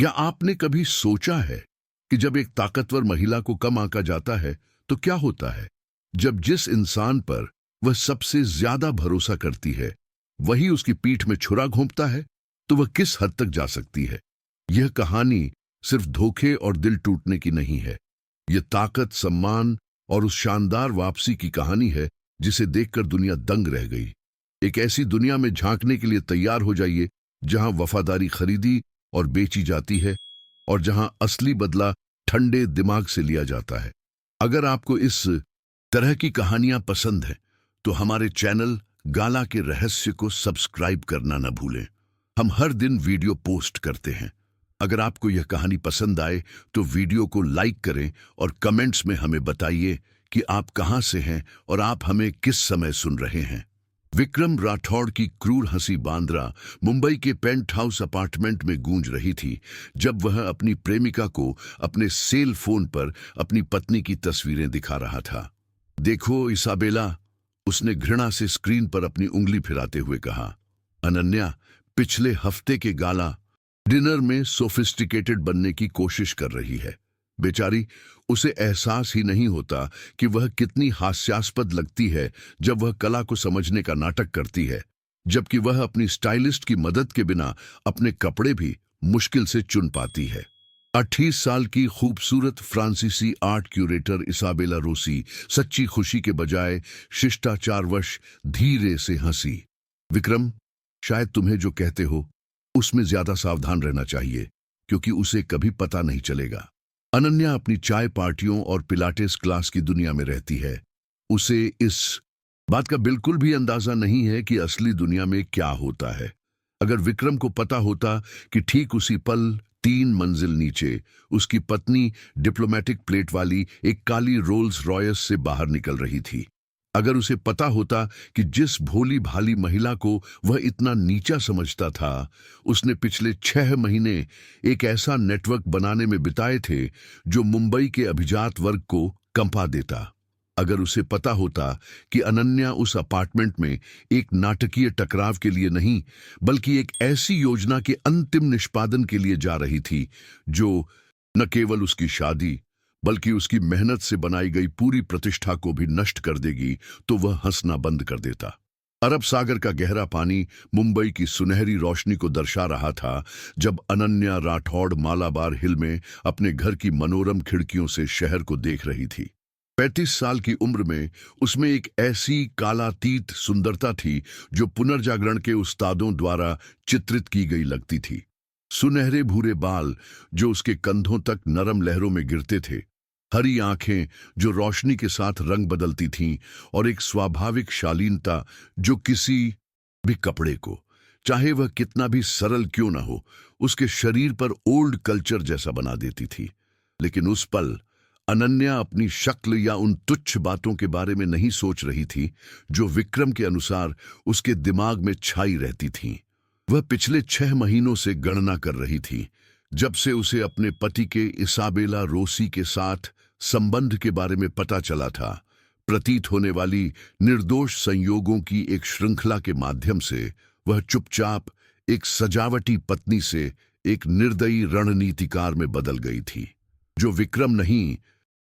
क्या आपने कभी सोचा है कि जब एक ताकतवर महिला को कम आंका जाता है तो क्या होता है? जब जिस इंसान पर वह सबसे ज्यादा भरोसा करती है वही उसकी पीठ में छुरा घोंपता है, तो वह किस हद तक जा सकती है? यह कहानी सिर्फ धोखे और दिल टूटने की नहीं है। यह ताकत, सम्मान और उस शानदार वापसी की कहानी है जिसे देखकर दुनिया दंग रह गई। एक ऐसी दुनिया में झांकने के लिए तैयार हो जाइए जहां वफादारी खरीदी और बेची जाती है और जहां असली बदला ठंडे दिमाग से लिया जाता है। अगर आपको इस तरह की कहानियां पसंद हैं तो हमारे चैनल गाला के रहस्य को सब्सक्राइब करना न भूलें। हम हर दिन वीडियो पोस्ट करते हैं। अगर आपको यह कहानी पसंद आए तो वीडियो को लाइक करें और कमेंट्स में हमें बताइए कि आप कहां से हैं और आप हमें किस समय सुन रहे हैं। विक्रम राठौड़ की क्रूर हंसी बांद्रा, मुंबई के पेंट हाउस अपार्टमेंट में गूंज रही थी जब वह अपनी प्रेमिका को अपने सेल फोन पर अपनी पत्नी की तस्वीरें दिखा रहा था। देखो इसाबेला, उसने घृणा से स्क्रीन पर अपनी उंगली फिराते हुए कहा। अनन्या पिछले हफ्ते के गाला डिनर में सोफिस्टिकेटेड बनने की कोशिश कर रही है। बेचारी, उसे एहसास ही नहीं होता कि वह कितनी हास्यास्पद लगती है जब वह कला को समझने का नाटक करती है, जबकि वह अपनी स्टाइलिस्ट की मदद के बिना अपने कपड़े भी मुश्किल से चुन पाती है। 28 साल की खूबसूरत फ्रांसीसी आर्ट क्यूरेटर इसाबेला रोसी सच्ची खुशी के बजाय शिष्टाचारवश धीरे से हंसी। विक्रम, शायद तुम्हें जो कहते हो उसमें ज्यादा सावधान रहना चाहिए, क्योंकि उसे कभी पता नहीं चलेगा। अनन्या अपनी चाय पार्टियों और पिलाटेस क्लास की दुनिया में रहती है। उसे इस बात का बिल्कुल भी अंदाजा नहीं है कि असली दुनिया में क्या होता है। अगर विक्रम को पता होता कि ठीक उसी पल 3 मंजिल नीचे उसकी पत्नी डिप्लोमेटिक प्लेट वाली एक काली रोल्स रॉयस से बाहर निकल रही थी, अगर उसे पता होता कि जिस भोली भाली महिला को वह इतना नीचा समझता था, उसने पिछले 6 महीने एक ऐसा नेटवर्क बनाने में बिताए थे जो मुंबई के अभिजात वर्ग को कंपा देता, अगर उसे पता होता कि अनन्या उस अपार्टमेंट में एक नाटकीय टकराव के लिए नहीं बल्कि एक ऐसी योजना के अंतिम निष्पादन के लिए जा रही थी जो न केवल उसकी शादी बल्कि उसकी मेहनत से बनाई गई पूरी प्रतिष्ठा को भी नष्ट कर देगी, तो वह हंसना बंद कर देता। अरब सागर का गहरा पानी मुंबई की सुनहरी रोशनी को दर्शा रहा था जब अनन्या राठौड़ मालाबार हिल में अपने घर की मनोरम खिड़कियों से शहर को देख रही थी। 35 साल की उम्र में उसमें एक ऐसी कालातीत सुंदरता थी जो पुनर्जागरण के उस्तादों द्वारा चित्रित की गई लगती थी। सुनहरे भूरे बाल जो उसके कंधों तक नरम लहरों में गिरते थे, हरी आंखें जो रोशनी के साथ रंग बदलती थीं और एक स्वाभाविक शालीनता जो किसी भी कपड़े को, चाहे वह कितना भी सरल क्यों ना हो, उसके शरीर पर ओल्ड कल्चर जैसा बना देती थी। लेकिन उस पल अनन्या अपनी शक्ल या उन तुच्छ बातों के बारे में नहीं सोच रही थी जो विक्रम के अनुसार उसके दिमाग में छाई रहती थीं। वह पिछले 6 महीनों से गणना कर रही थी, जब से उसे अपने पति के इसाबेला रोसी के साथ संबंध के बारे में पता चला था। प्रतीत होने वाली निर्दोष संयोगों की एक श्रृंखला के माध्यम से वह चुपचाप एक सजावटी पत्नी से एक निर्दयी रणनीतिकार में बदल गई थी। जो विक्रम नहीं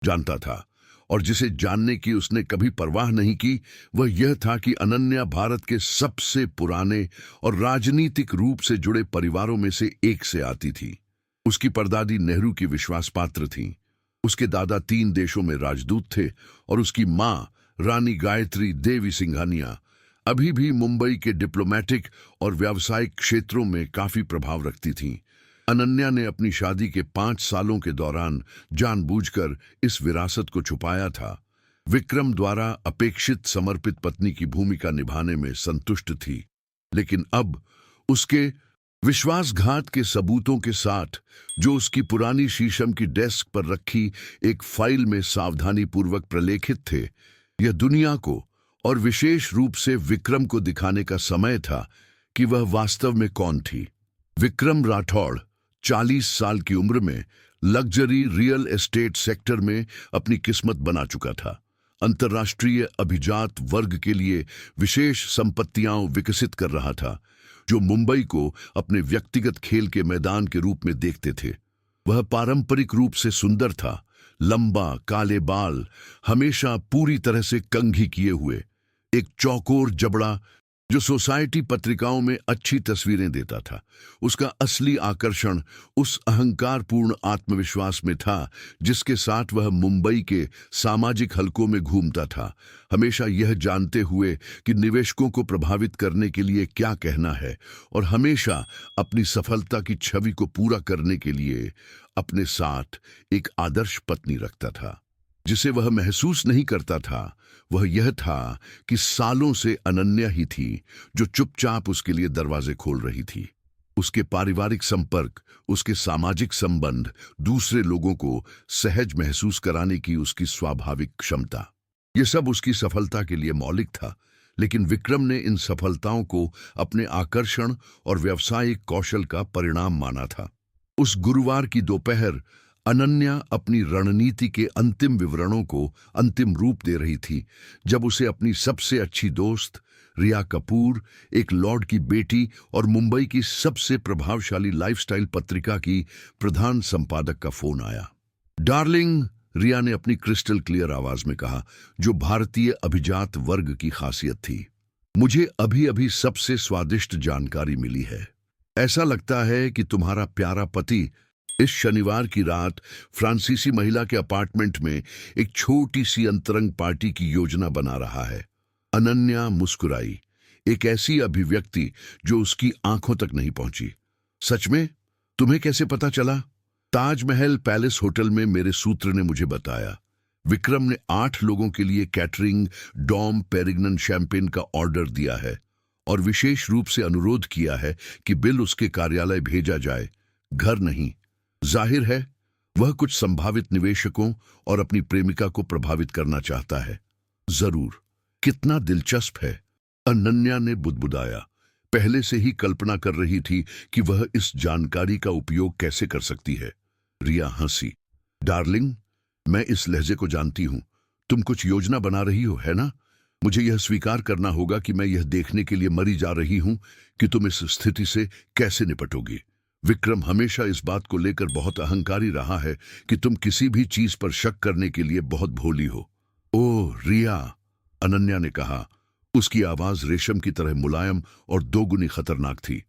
जानता था और जिसे जानने की उसने कभी परवाह नहीं की, वह यह था कि अनन्या भारत के सबसे पुराने और राजनीतिक रूप से जुड़े परिवारों में से एक से आती थी। उसकी परदादी नेहरू की विश्वास पात्र थीं। उसके दादा 3 देशों में राजदूत थे और उसकी मां रानी गायत्री देवी सिंघानिया अभी भी मुंबई के डिप्लोमेटिक और व्यावसायिक क्षेत्रों में काफी प्रभाव रखती थीं। अनन्या ने अपनी शादी के 5 सालों के दौरान जानबूझकर इस विरासत को छुपाया था। विक्रम द्वारा अपेक्षित समर्पित पत्नी की भूमिका निभाने में संतुष्ट थी, लेकिन अब उसके विश्वासघात के सबूतों के साथ जो उसकी पुरानी शीशम की डेस्क पर रखी एक फाइल में सावधानीपूर्वक प्रलेखित थे, यह दुनिया को और विशेष रूप से विक्रम को दिखाने का समय था कि वह वास्तव में कौन थी। विक्रम राठौड़ 40 साल की उम्र में लग्जरी रियल एस्टेट सेक्टर में अपनी किस्मत बना चुका था। अंतर्राष्ट्रीय अभिजात वर्ग के लिए विशेष संपत्तियां विकसित कर रहा था जो मुंबई को अपने व्यक्तिगत खेल के मैदान के रूप में देखते थे। वह पारंपरिक रूप से सुंदर था, लंबा, काले बाल, हमेशा पूरी तरह से कंघी किए हुए, एक चौकोर जबड़ा जो सोसाइटी पत्रिकाओं में अच्छी तस्वीरें देता था। उसका असली आकर्षण उस अहंकारपूर्ण आत्मविश्वास में था जिसके साथ वह मुंबई के सामाजिक हलकों में घूमता था, हमेशा यह जानते हुए कि निवेशकों को प्रभावित करने के लिए क्या कहना है, और हमेशा अपनी सफलता की छवि को पूरा करने के लिए अपने साथ एक आदर्श पत्नी रखता था। जिसे वह महसूस नहीं करता था वह यह था कि सालों से अनन्या ही थी जो चुपचाप उसके लिए दरवाजे खोल रही थी। उसके पारिवारिक संपर्क, उसके सामाजिक संबंध, दूसरे लोगों को सहज महसूस कराने की उसकी स्वाभाविक क्षमता, ये सब उसकी सफलता के लिए मौलिक था। लेकिन विक्रम ने इन सफलताओं को अपने आकर्षण और व्यावसायिक कौशल का परिणाम माना था। उस गुरुवार की दोपहर अनन्या अपनी रणनीति के अंतिम विवरणों को अंतिम रूप दे रही थी जब उसे अपनी सबसे अच्छी दोस्त रिया कपूर, एक लॉर्ड की बेटी और मुंबई की सबसे प्रभावशाली लाइफस्टाइल पत्रिका की प्रधान संपादक का फोन आया। डार्लिंग, रिया ने अपनी क्रिस्टल क्लियर आवाज में कहा, जो भारतीय अभिजात वर्ग की खासियत थी, मुझे अभी अभी सबसे स्वादिष्ट जानकारी मिली है। ऐसा लगता है कि तुम्हारा प्यारा पति इस शनिवार की रात फ्रांसीसी महिला के अपार्टमेंट में एक छोटी सी अंतरंग पार्टी की योजना बना रहा है। अनन्या मुस्कुराई, एक ऐसी अभिव्यक्ति जो उसकी आंखों तक नहीं पहुंची। सच में? तुम्हें कैसे पता चला? ताजमहल पैलेस होटल में मेरे सूत्र ने मुझे बताया। विक्रम ने 8 लोगों के लिए कैटरिंग डॉम पेरिग्नन शैंपेन का ऑर्डर दिया है और विशेष रूप से अनुरोध किया है कि बिल उसके कार्यालय भेजा जाए, घर नहीं। जाहिर है वह कुछ संभावित निवेशकों और अपनी प्रेमिका को प्रभावित करना चाहता है। जरूर, कितना दिलचस्प है, अनन्या ने बुदबुदाया। पहले से ही कल्पना कर रही थी कि वह इस जानकारी का उपयोग कैसे कर सकती है। रिया हंसी। डार्लिंग, मैं इस लहजे को जानती हूं। तुम कुछ योजना बना रही हो, है ना? मुझे यह स्वीकार करना होगा कि मैं यह देखने के लिए मरी जा रही हूं कि तुम इस स्थिति से कैसे निपटोगी। विक्रम हमेशा इस बात को लेकर बहुत अहंकारी रहा है कि तुम किसी भी चीज पर शक करने के लिए बहुत भोली हो। ओह रिया, अनन्या ने कहा। उसकी आवाज रेशम की तरह मुलायम और दोगुनी खतरनाक थी।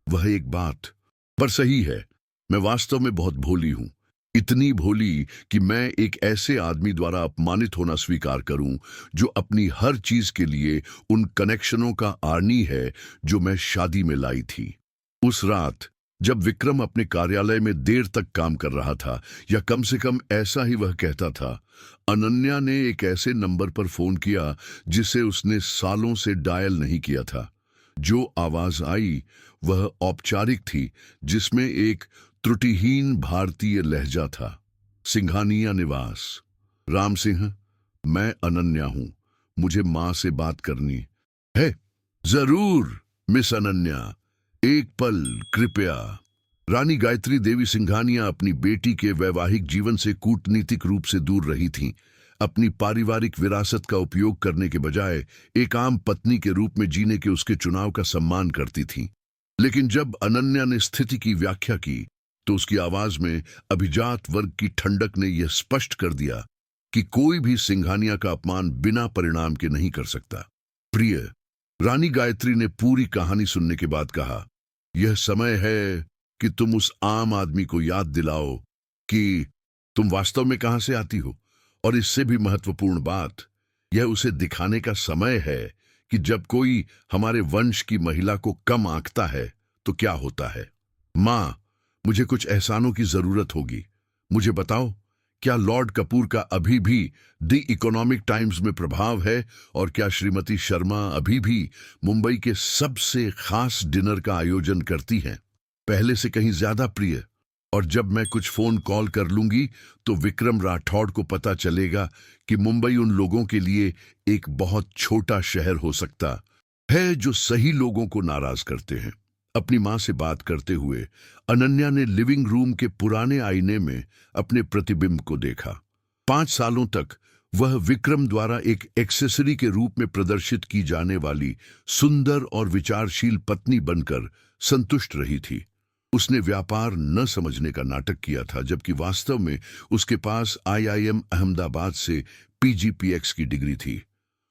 वह एक बात पर सही है, मैं वास्तव में बहुत भोली हूं। इतनी भोली कि मैं एक ऐसे आदमी द्वारा अपमानित होना स्वीकार करूं जो अपनी हर चीज के लिए उन कनेक्शनों का आर्नी है जो मैं शादी में लाई थी। उस रात जब विक्रम अपने कार्यालय में देर तक काम कर रहा था, या कम से कम ऐसा ही वह कहता था, अनन्या ने एक ऐसे नंबर पर फोन किया जिसे उसने सालों से डायल नहीं किया था। जो आवाज आई वह औपचारिक थी, जिसमें एक त्रुटिहीन भारतीय लहजा था। सिंघानिया निवास। राम सिंह, मैं अनन्या हूं, मुझे मां से बात करनी है। जरूर मिस अनन्या, एक पल कृपया। रानी गायत्री देवी सिंघानिया अपनी बेटी के वैवाहिक जीवन से कूटनीतिक रूप से दूर रही थीं। अपनी पारिवारिक विरासत का उपयोग करने के बजाय एक आम पत्नी के रूप में जीने के उसके चुनाव का सम्मान करती थीं। लेकिन जब अनन्या ने स्थिति की व्याख्या की तो उसकी आवाज में अभिजात वर्ग की ठंडक ने यह स्पष्ट कर दिया कि कोई भी सिंघानिया का अपमान बिना परिणाम के नहीं कर सकता। प्रिय, रानी गायत्री ने पूरी कहानी सुनने के बाद कहा, यह समय है कि तुम उस आम आदमी को याद दिलाओ कि तुम वास्तव में कहां से आती हो, और इससे भी महत्वपूर्ण बात, यह उसे दिखाने का समय है कि जब कोई हमारे वंश की महिला को कम आंकता है तो क्या होता है। मां, मुझे कुछ एहसानों की जरूरत होगी। मुझे बताओ, क्या लॉर्ड कपूर का अभी भी द इकोनॉमिक टाइम्स में प्रभाव है, और क्या श्रीमती शर्मा अभी भी मुंबई के सबसे खास डिनर का आयोजन करती हैं? पहले से कहीं ज्यादा प्रिय। और जब मैं कुछ फोन कॉल कर लूंगी तो विक्रम राठौड़ को पता चलेगा कि मुंबई उन लोगों के लिए एक बहुत छोटा शहर हो सकता है जो सही लोगों को नाराज करते हैं। अपनी मां से बात करते हुए अनन्या ने लिविंग रूम के पुराने आईने में अपने प्रतिबिंब को देखा। 5 सालों तक वह विक्रम द्वारा एक एक्सेसरी के रूप में प्रदर्शित की जाने वाली सुंदर और विचारशील पत्नी बनकर संतुष्ट रही थी। उसने व्यापार न समझने का नाटक किया था, जबकि वास्तव में उसके पास आईआईएम अहमदाबाद से पीजीपीएक्स की डिग्री थी।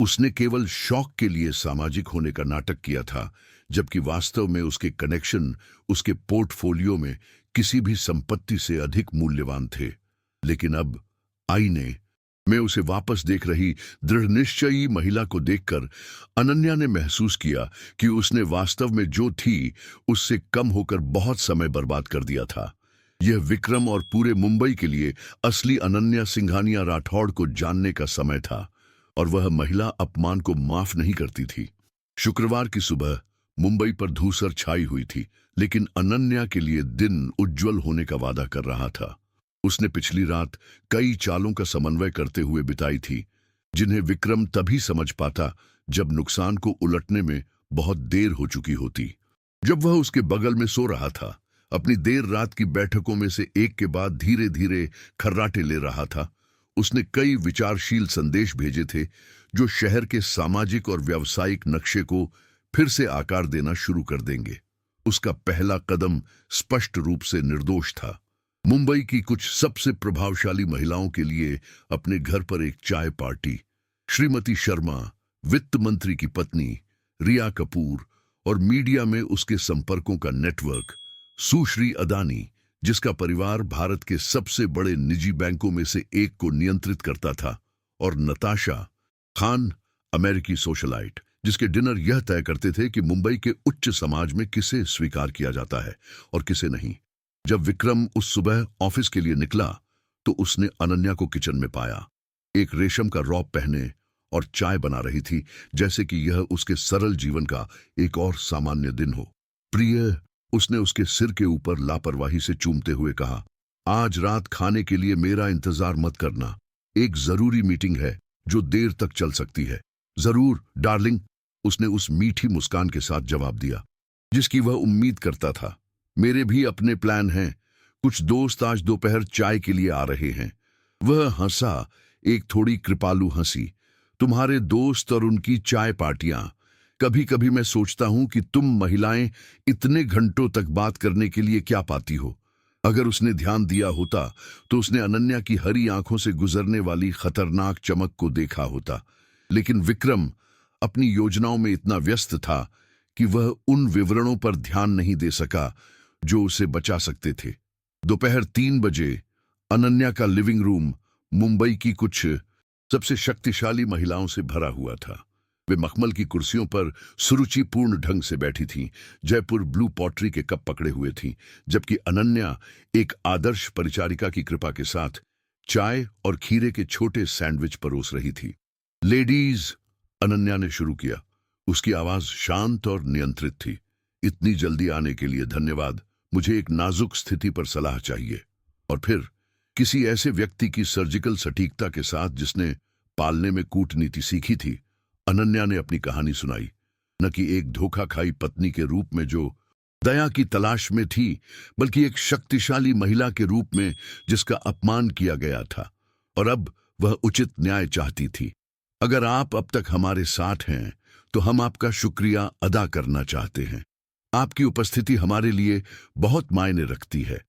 उसने केवल शौक के लिए सामाजिक होने का नाटक किया था, जबकि वास्तव में उसके कनेक्शन उसके पोर्टफोलियो में किसी भी संपत्ति से अधिक मूल्यवान थे। लेकिन अब आईने में उसे वापस देख रही दृढ़निश्चयी महिला को देखकर अनन्या ने महसूस किया कि उसने वास्तव में जो थी उससे कम होकर बहुत समय बर्बाद कर दिया था। यह विक्रम और पूरे मुंबई के लिए असली अनन्या सिंघानिया राठौड़ को जानने का समय था, और वह महिला अपमान को माफ नहीं करती थी। शुक्रवार की सुबह मुंबई पर धूसर छाई हुई थी, लेकिन अनन्या के लिए दिन उज्जवल होने का वादा कर रहा था। उसने पिछली रात कई चालों का समन्वय करते हुए बिताई थी, जिन्हें विक्रम तभी समझ पाता जब नुकसान को उलटने में बहुत देर हो चुकी होती। जब वह उसके बगल में सो रहा था, अपनी देर रात की बैठकों में से एक के बाद धीरे धीरे खर्राटे ले रहा था, उसने कई विचारशील संदेश भेजे थे जो शहर के सामाजिक और व्यावसायिक नक्शे को फिर से आकार देना शुरू कर देंगे। उसका पहला कदम स्पष्ट रूप से निर्दोष था। मुंबई की कुछ सबसे प्रभावशाली महिलाओं के लिए अपने घर पर एक चाय पार्टी। श्रीमती शर्मा, वित्त मंत्री की पत्नी, रिया कपूर और मीडिया में उसके संपर्कों का नेटवर्क, सुश्री अदानी, जिसका परिवार भारत के सबसे बड़े निजी बैंकों में से एक को नियंत्रित करता था, और नताशा खान, अमेरिकी सोशलाइट, जिसके डिनर यह तय करते थे कि मुंबई के उच्च समाज में किसे स्वीकार किया जाता है और किसे नहीं। जब विक्रम उस सुबह ऑफिस के लिए निकला तो उसने अनन्या को किचन में पाया। एक रेशम का रौब पहने और चाय बना रही थी, जैसे कि यह उसके सरल जीवन का एक और सामान्य दिन हो। प्रिय, उसने उसके सिर के ऊपर लापरवाही से चूमते हुए कहा, आज रात खाने के लिए मेरा इंतजार मत करना। एक जरूरी मीटिंग है जो देर तक चल सकती है। जरूर डार्लिंग, उसने उस मीठी मुस्कान के साथ जवाब दिया जिसकी वह उम्मीद करता था। मेरे भी अपने प्लान हैं। कुछ दोस्त आज दोपहर चाय के लिए आ रहे हैं। वह हंसा, एक थोड़ी कृपालु हंसी। तुम्हारे दोस्त और उनकी चाय पार्टियां। कभी कभी मैं सोचता हूं कि तुम महिलाएं इतने घंटों तक बात करने के लिए क्या पाती हो। अगर उसने ध्यान दिया होता तो उसने अनन्या की हरी आंखों से गुजरने वाली खतरनाक चमक को देखा होता। लेकिन विक्रम अपनी योजनाओं में इतना व्यस्त था कि वह उन विवरणों पर ध्यान नहीं दे सका जो उसे बचा सकते थे। दोपहर 3 बजे अनन्या का लिविंग रूम मुंबई की कुछ सबसे शक्तिशाली महिलाओं से भरा हुआ था। वे मखमल की कुर्सियों पर सुरुचिपूर्ण ढंग से बैठी थीं, जयपुर ब्लू पॉटरी के कप पकड़े हुए थीं, जबकि अनन्या एक आदर्श परिचारिका की कृपा के साथ चाय और खीरे के छोटे सैंडविच परोस रही थी। लेडीज, अनन्या ने शुरू किया। उसकी आवाज शांत और नियंत्रित थी। इतनी जल्दी आने के लिए धन्यवाद। मुझे एक नाजुक स्थिति पर सलाह चाहिए। और फिर किसी ऐसे व्यक्ति की सर्जिकल सटीकता के साथ जिसने पालने में कूटनीति सीखी थी, अनन्या ने अपनी कहानी सुनाई। न कि एक धोखा खाई पत्नी के रूप में जो दया की तलाश में थी, बल्कि एक शक्तिशाली महिला के रूप में जिसका अपमान किया गया था और अब वह उचित न्याय चाहती थी। अगर आप अब तक हमारे साथ हैं तो हम आपका शुक्रिया अदा करना चाहते हैं। आपकी उपस्थिति हमारे लिए बहुत मायने रखती है।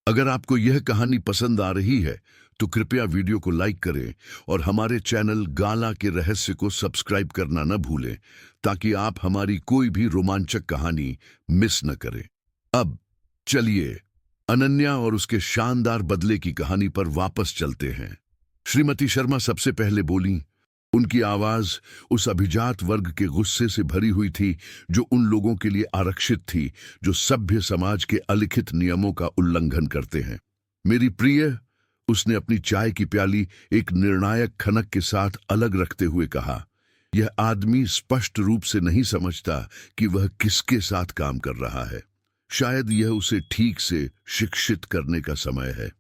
अगर आपको यह कहानी पसंद आ रही है तो कृपया वीडियो को लाइक करें और हमारे चैनल गाला के रहस्य को सब्सक्राइब करना न भूलें, ताकि आप हमारी कोई भी रोमांचक कहानी मिस न करें। अब चलिए अनन्या और उसके शानदार बदले की कहानी पर वापस चलते हैं। श्रीमती शर्मा सबसे पहले बोली। उनकी आवाज उस अभिजात वर्ग के गुस्से से भरी हुई थी जो उन लोगों के लिए आरक्षित थी जो सभ्य समाज के अलिखित नियमों का उल्लंघन करते हैं। मेरी प्रिय, उसने अपनी चाय की प्याली एक निर्णायक खनक के साथ अलग रखते हुए कहा, यह आदमी स्पष्ट रूप से नहीं समझता कि वह किसके साथ काम कर रहा है। शायद यह उसे ठीक से शिक्षित करने का समय है।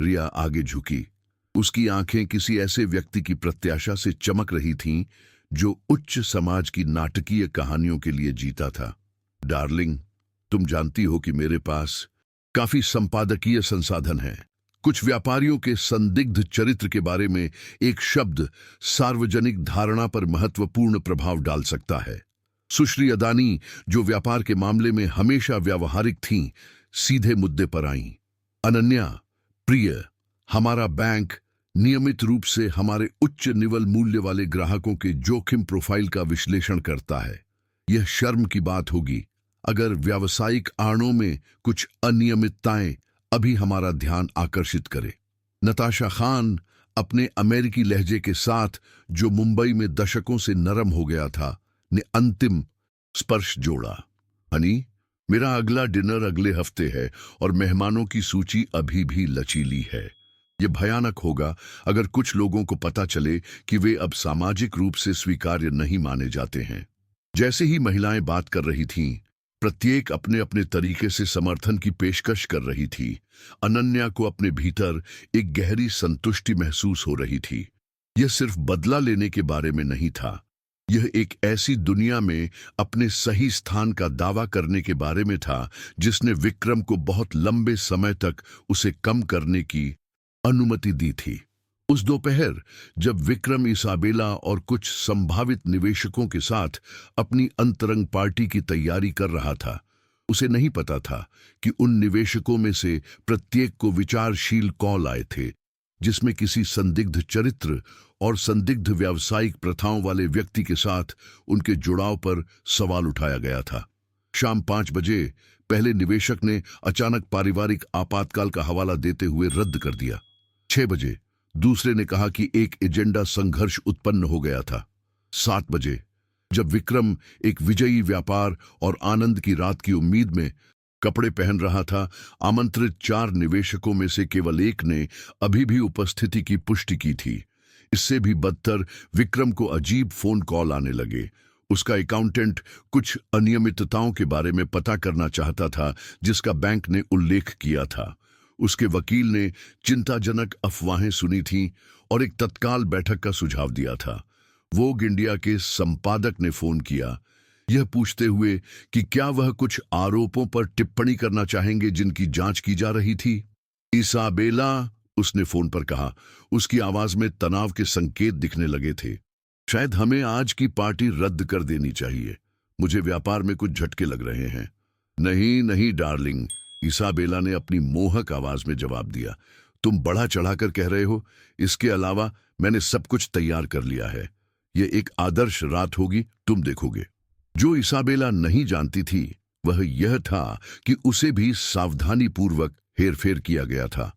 रिया आगे झुकी। उसकी आंखें किसी ऐसे व्यक्ति की प्रत्याशा से चमक रही थीं जो उच्च समाज की नाटकीय कहानियों के लिए जीता था। डार्लिंग, तुम जानती हो कि मेरे पास काफी संपादकीय संसाधन हैं। कुछ व्यापारियों के संदिग्ध चरित्र के बारे में एक शब्द सार्वजनिक धारणा पर महत्वपूर्ण प्रभाव डाल सकता है। सुश्री अदानी, जो व्यापार के मामले में हमेशा व्यावहारिक थीं, सीधे मुद्दे पर आईं। अनन्या, प्रिय, हमारा बैंक नियमित रूप से हमारे उच्च निवल मूल्य वाले ग्राहकों के जोखिम प्रोफाइल का विश्लेषण करता है। यह शर्म की बात होगी अगर व्यावसायिक आड़ों में कुछ अनियमितताएं अभी हमारा ध्यान आकर्षित करे। नताशा खान अपने अमेरिकी लहजे के साथ, जो मुंबई में दशकों से नरम हो गया था, ने अंतिम स्पर्श जोड़ा। हनी, मेरा अगला डिनर अगले हफ्ते है और मेहमानों की सूची अभी भी लचीली है। यह भयानक होगा अगर कुछ लोगों को पता चले कि वे अब सामाजिक रूप से स्वीकार्य नहीं माने जाते हैं। जैसे ही महिलाएं बात कर रही थीं, प्रत्येक अपने अपने तरीके से समर्थन की पेशकश कर रही थी। अनन्या को अपने भीतर एक गहरी संतुष्टि महसूस हो रही थी। यह सिर्फ बदला लेने के बारे में नहीं था, यह एक ऐसी दुनिया में अपने सही स्थान का दावा करने के बारे में था जिसने विक्रम को बहुत लंबे समय तक उसे कम करने की अनुमति दी थी। उस दोपहर जब विक्रम इसाबेला और कुछ संभावित निवेशकों के साथ अपनी अंतरंग पार्टी की तैयारी कर रहा था, उसे नहीं पता था कि उन निवेशकों में से प्रत्येक को विचारशील कॉल आए थे, जिसमें किसी संदिग्ध चरित्र और संदिग्ध व्यावसायिक प्रथाओं वाले व्यक्ति के साथ उनके जुड़ाव पर सवाल उठाया गया था। शाम 5 बजे पहले निवेशक ने अचानक पारिवारिक आपातकाल का हवाला देते हुए रद्द कर दिया। 6 बजे दूसरे ने कहा कि एक एजेंडा संघर्ष उत्पन्न हो गया था। 7 बजे जब विक्रम एक विजयी व्यापार और आनंद की रात की उम्मीद में कपड़े पहन रहा था, आमंत्रित 4 निवेशकों में से केवल एक ने अभी भी उपस्थिति की पुष्टि की थी। इससे भी बदतर, विक्रम को अजीब फोन कॉल आने लगे। उसका अकाउंटेंट कुछ अनियमितताओं के बारे में पता करना चाहता था जिसका बैंक ने उल्लेख किया था। उसके वकील ने चिंताजनक अफवाहें सुनी थीं और एक तत्काल बैठक का सुझाव दिया था। वोग इंडिया के संपादक ने फोन किया, यह पूछते हुए कि क्या वह कुछ आरोपों पर टिप्पणी करना चाहेंगे जिनकी जांच की जा रही थी। इसाबेला, उसने फोन पर कहा। उसकी आवाज में तनाव के संकेत दिखने लगे थे। शायद हमें आज की पार्टी रद्द कर देनी चाहिए। मुझे व्यापार में कुछ झटके लग रहे हैं। नहीं नहीं डार्लिंग, इसाबेला ने अपनी मोहक आवाज में जवाब दिया। तुम बढ़ा चढ़ाकर कह रहे हो। इसके अलावा मैंने सब कुछ तैयार कर लिया है। यह एक आदर्श रात होगी, तुम देखोगे। जो इसाबेला नहीं जानती थी वह यह था कि उसे भी सावधानीपूर्वक हेरफेर किया गया था।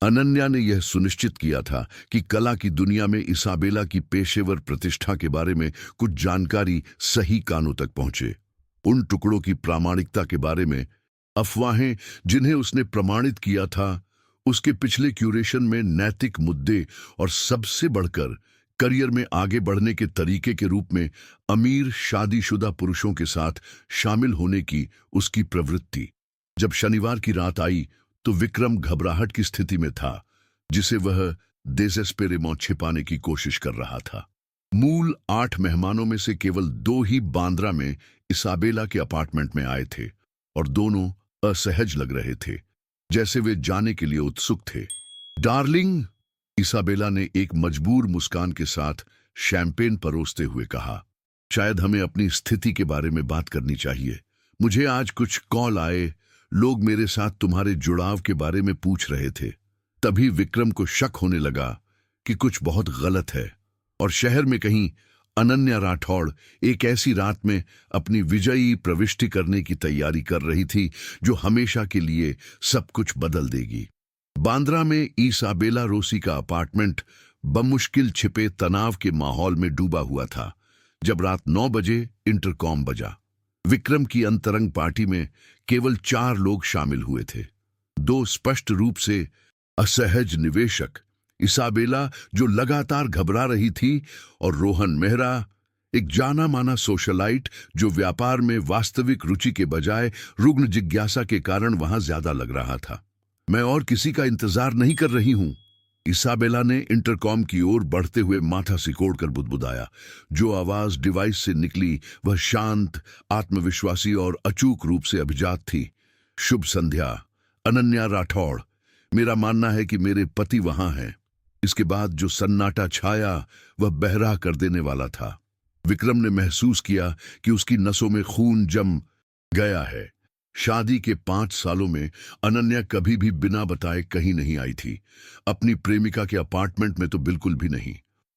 अनन्या ने यह सुनिश्चित किया था कि कला की दुनिया में इसाबेला की पेशेवर प्रतिष्ठा के बारे में कुछ जानकारी सही कानों तक पहुंचे। उन टुकड़ों की प्रामाणिकता के बारे में अफवाहें जिन्हें उसने प्रमाणित किया था, उसके पिछले क्यूरेशन में नैतिक मुद्दे और सबसे बढ़कर करियर में आगे बढ़ने के तरीके के रूप में अमीर शादीशुदा पुरुषों के साथ शामिल होने की उसकी प्रवृत्ति। जब शनिवार की रात आई तो विक्रम घबराहट की स्थिति में था, जिसे वह डेज़ेस्पेरेमेंट छिपाने की कोशिश कर रहा था। मूल 8 मेहमानों में से केवल 2 ही बांद्रा में इसाबेला के अपार्टमेंट में आए थे और दोनों असहज लग रहे थे, जैसे वे जाने के लिए उत्सुक थे। डार्लिंग, इसाबेला ने एक मजबूर मुस्कान के साथ शैंपेन परोसते हुए कहा, शायद हमें अपनी स्थिति के बारे में बात करनी चाहिए। मुझे आज कुछ कॉल आए, लोग मेरे साथ तुम्हारे जुड़ाव के बारे में पूछ रहे थे। तभी विक्रम को शक होने लगा कि कुछ बहुत गलत है और शहर में कहीं अनन्या राठौड़ एक ऐसी रात में अपनी विजयी प्रविष्टि करने की तैयारी कर रही थी जो हमेशा के लिए सब कुछ बदल देगी। बांद्रा में इसाबेला रोसी का अपार्टमेंट बमुश्किल छिपे तनाव के माहौल में डूबा हुआ था। जब रात 9 बजे इंटरकॉम बजा, विक्रम की अंतरंग पार्टी में केवल 4 लोग शामिल हुए थे। 2 स्पष्ट रूप से असहज निवेशक, इसाबेला जो लगातार घबरा रही थी, और रोहन मेहरा, एक जाना माना सोशलाइट जो व्यापार में वास्तविक रुचि के बजाय रुग्ण जिज्ञासा के कारण वहां ज्यादा लग रहा था। मैं और किसी का इंतजार नहीं कर रही हूं, इसाबेला ने इंटरकॉम की ओर बढ़ते हुए माथा सिकोड़कर बुदबुदाया। जो आवाज डिवाइस से निकली वह शांत, आत्मविश्वासी और अचूक रूप से अभिजात थी। शुभ संध्या, अनन्या राठौड़। मेरा मानना है कि मेरे पति वहां हैं। इसके बाद जो सन्नाटा छाया वह बहरा कर देने वाला था। विक्रम ने महसूस किया कि उसकी नसों में खून जम गया है। शादी के 5 सालों में अनन्या कभी भी बिना बताए कहीं नहीं आई थी। अपनी प्रेमिका के अपार्टमेंट में तो बिल्कुल भी नहीं।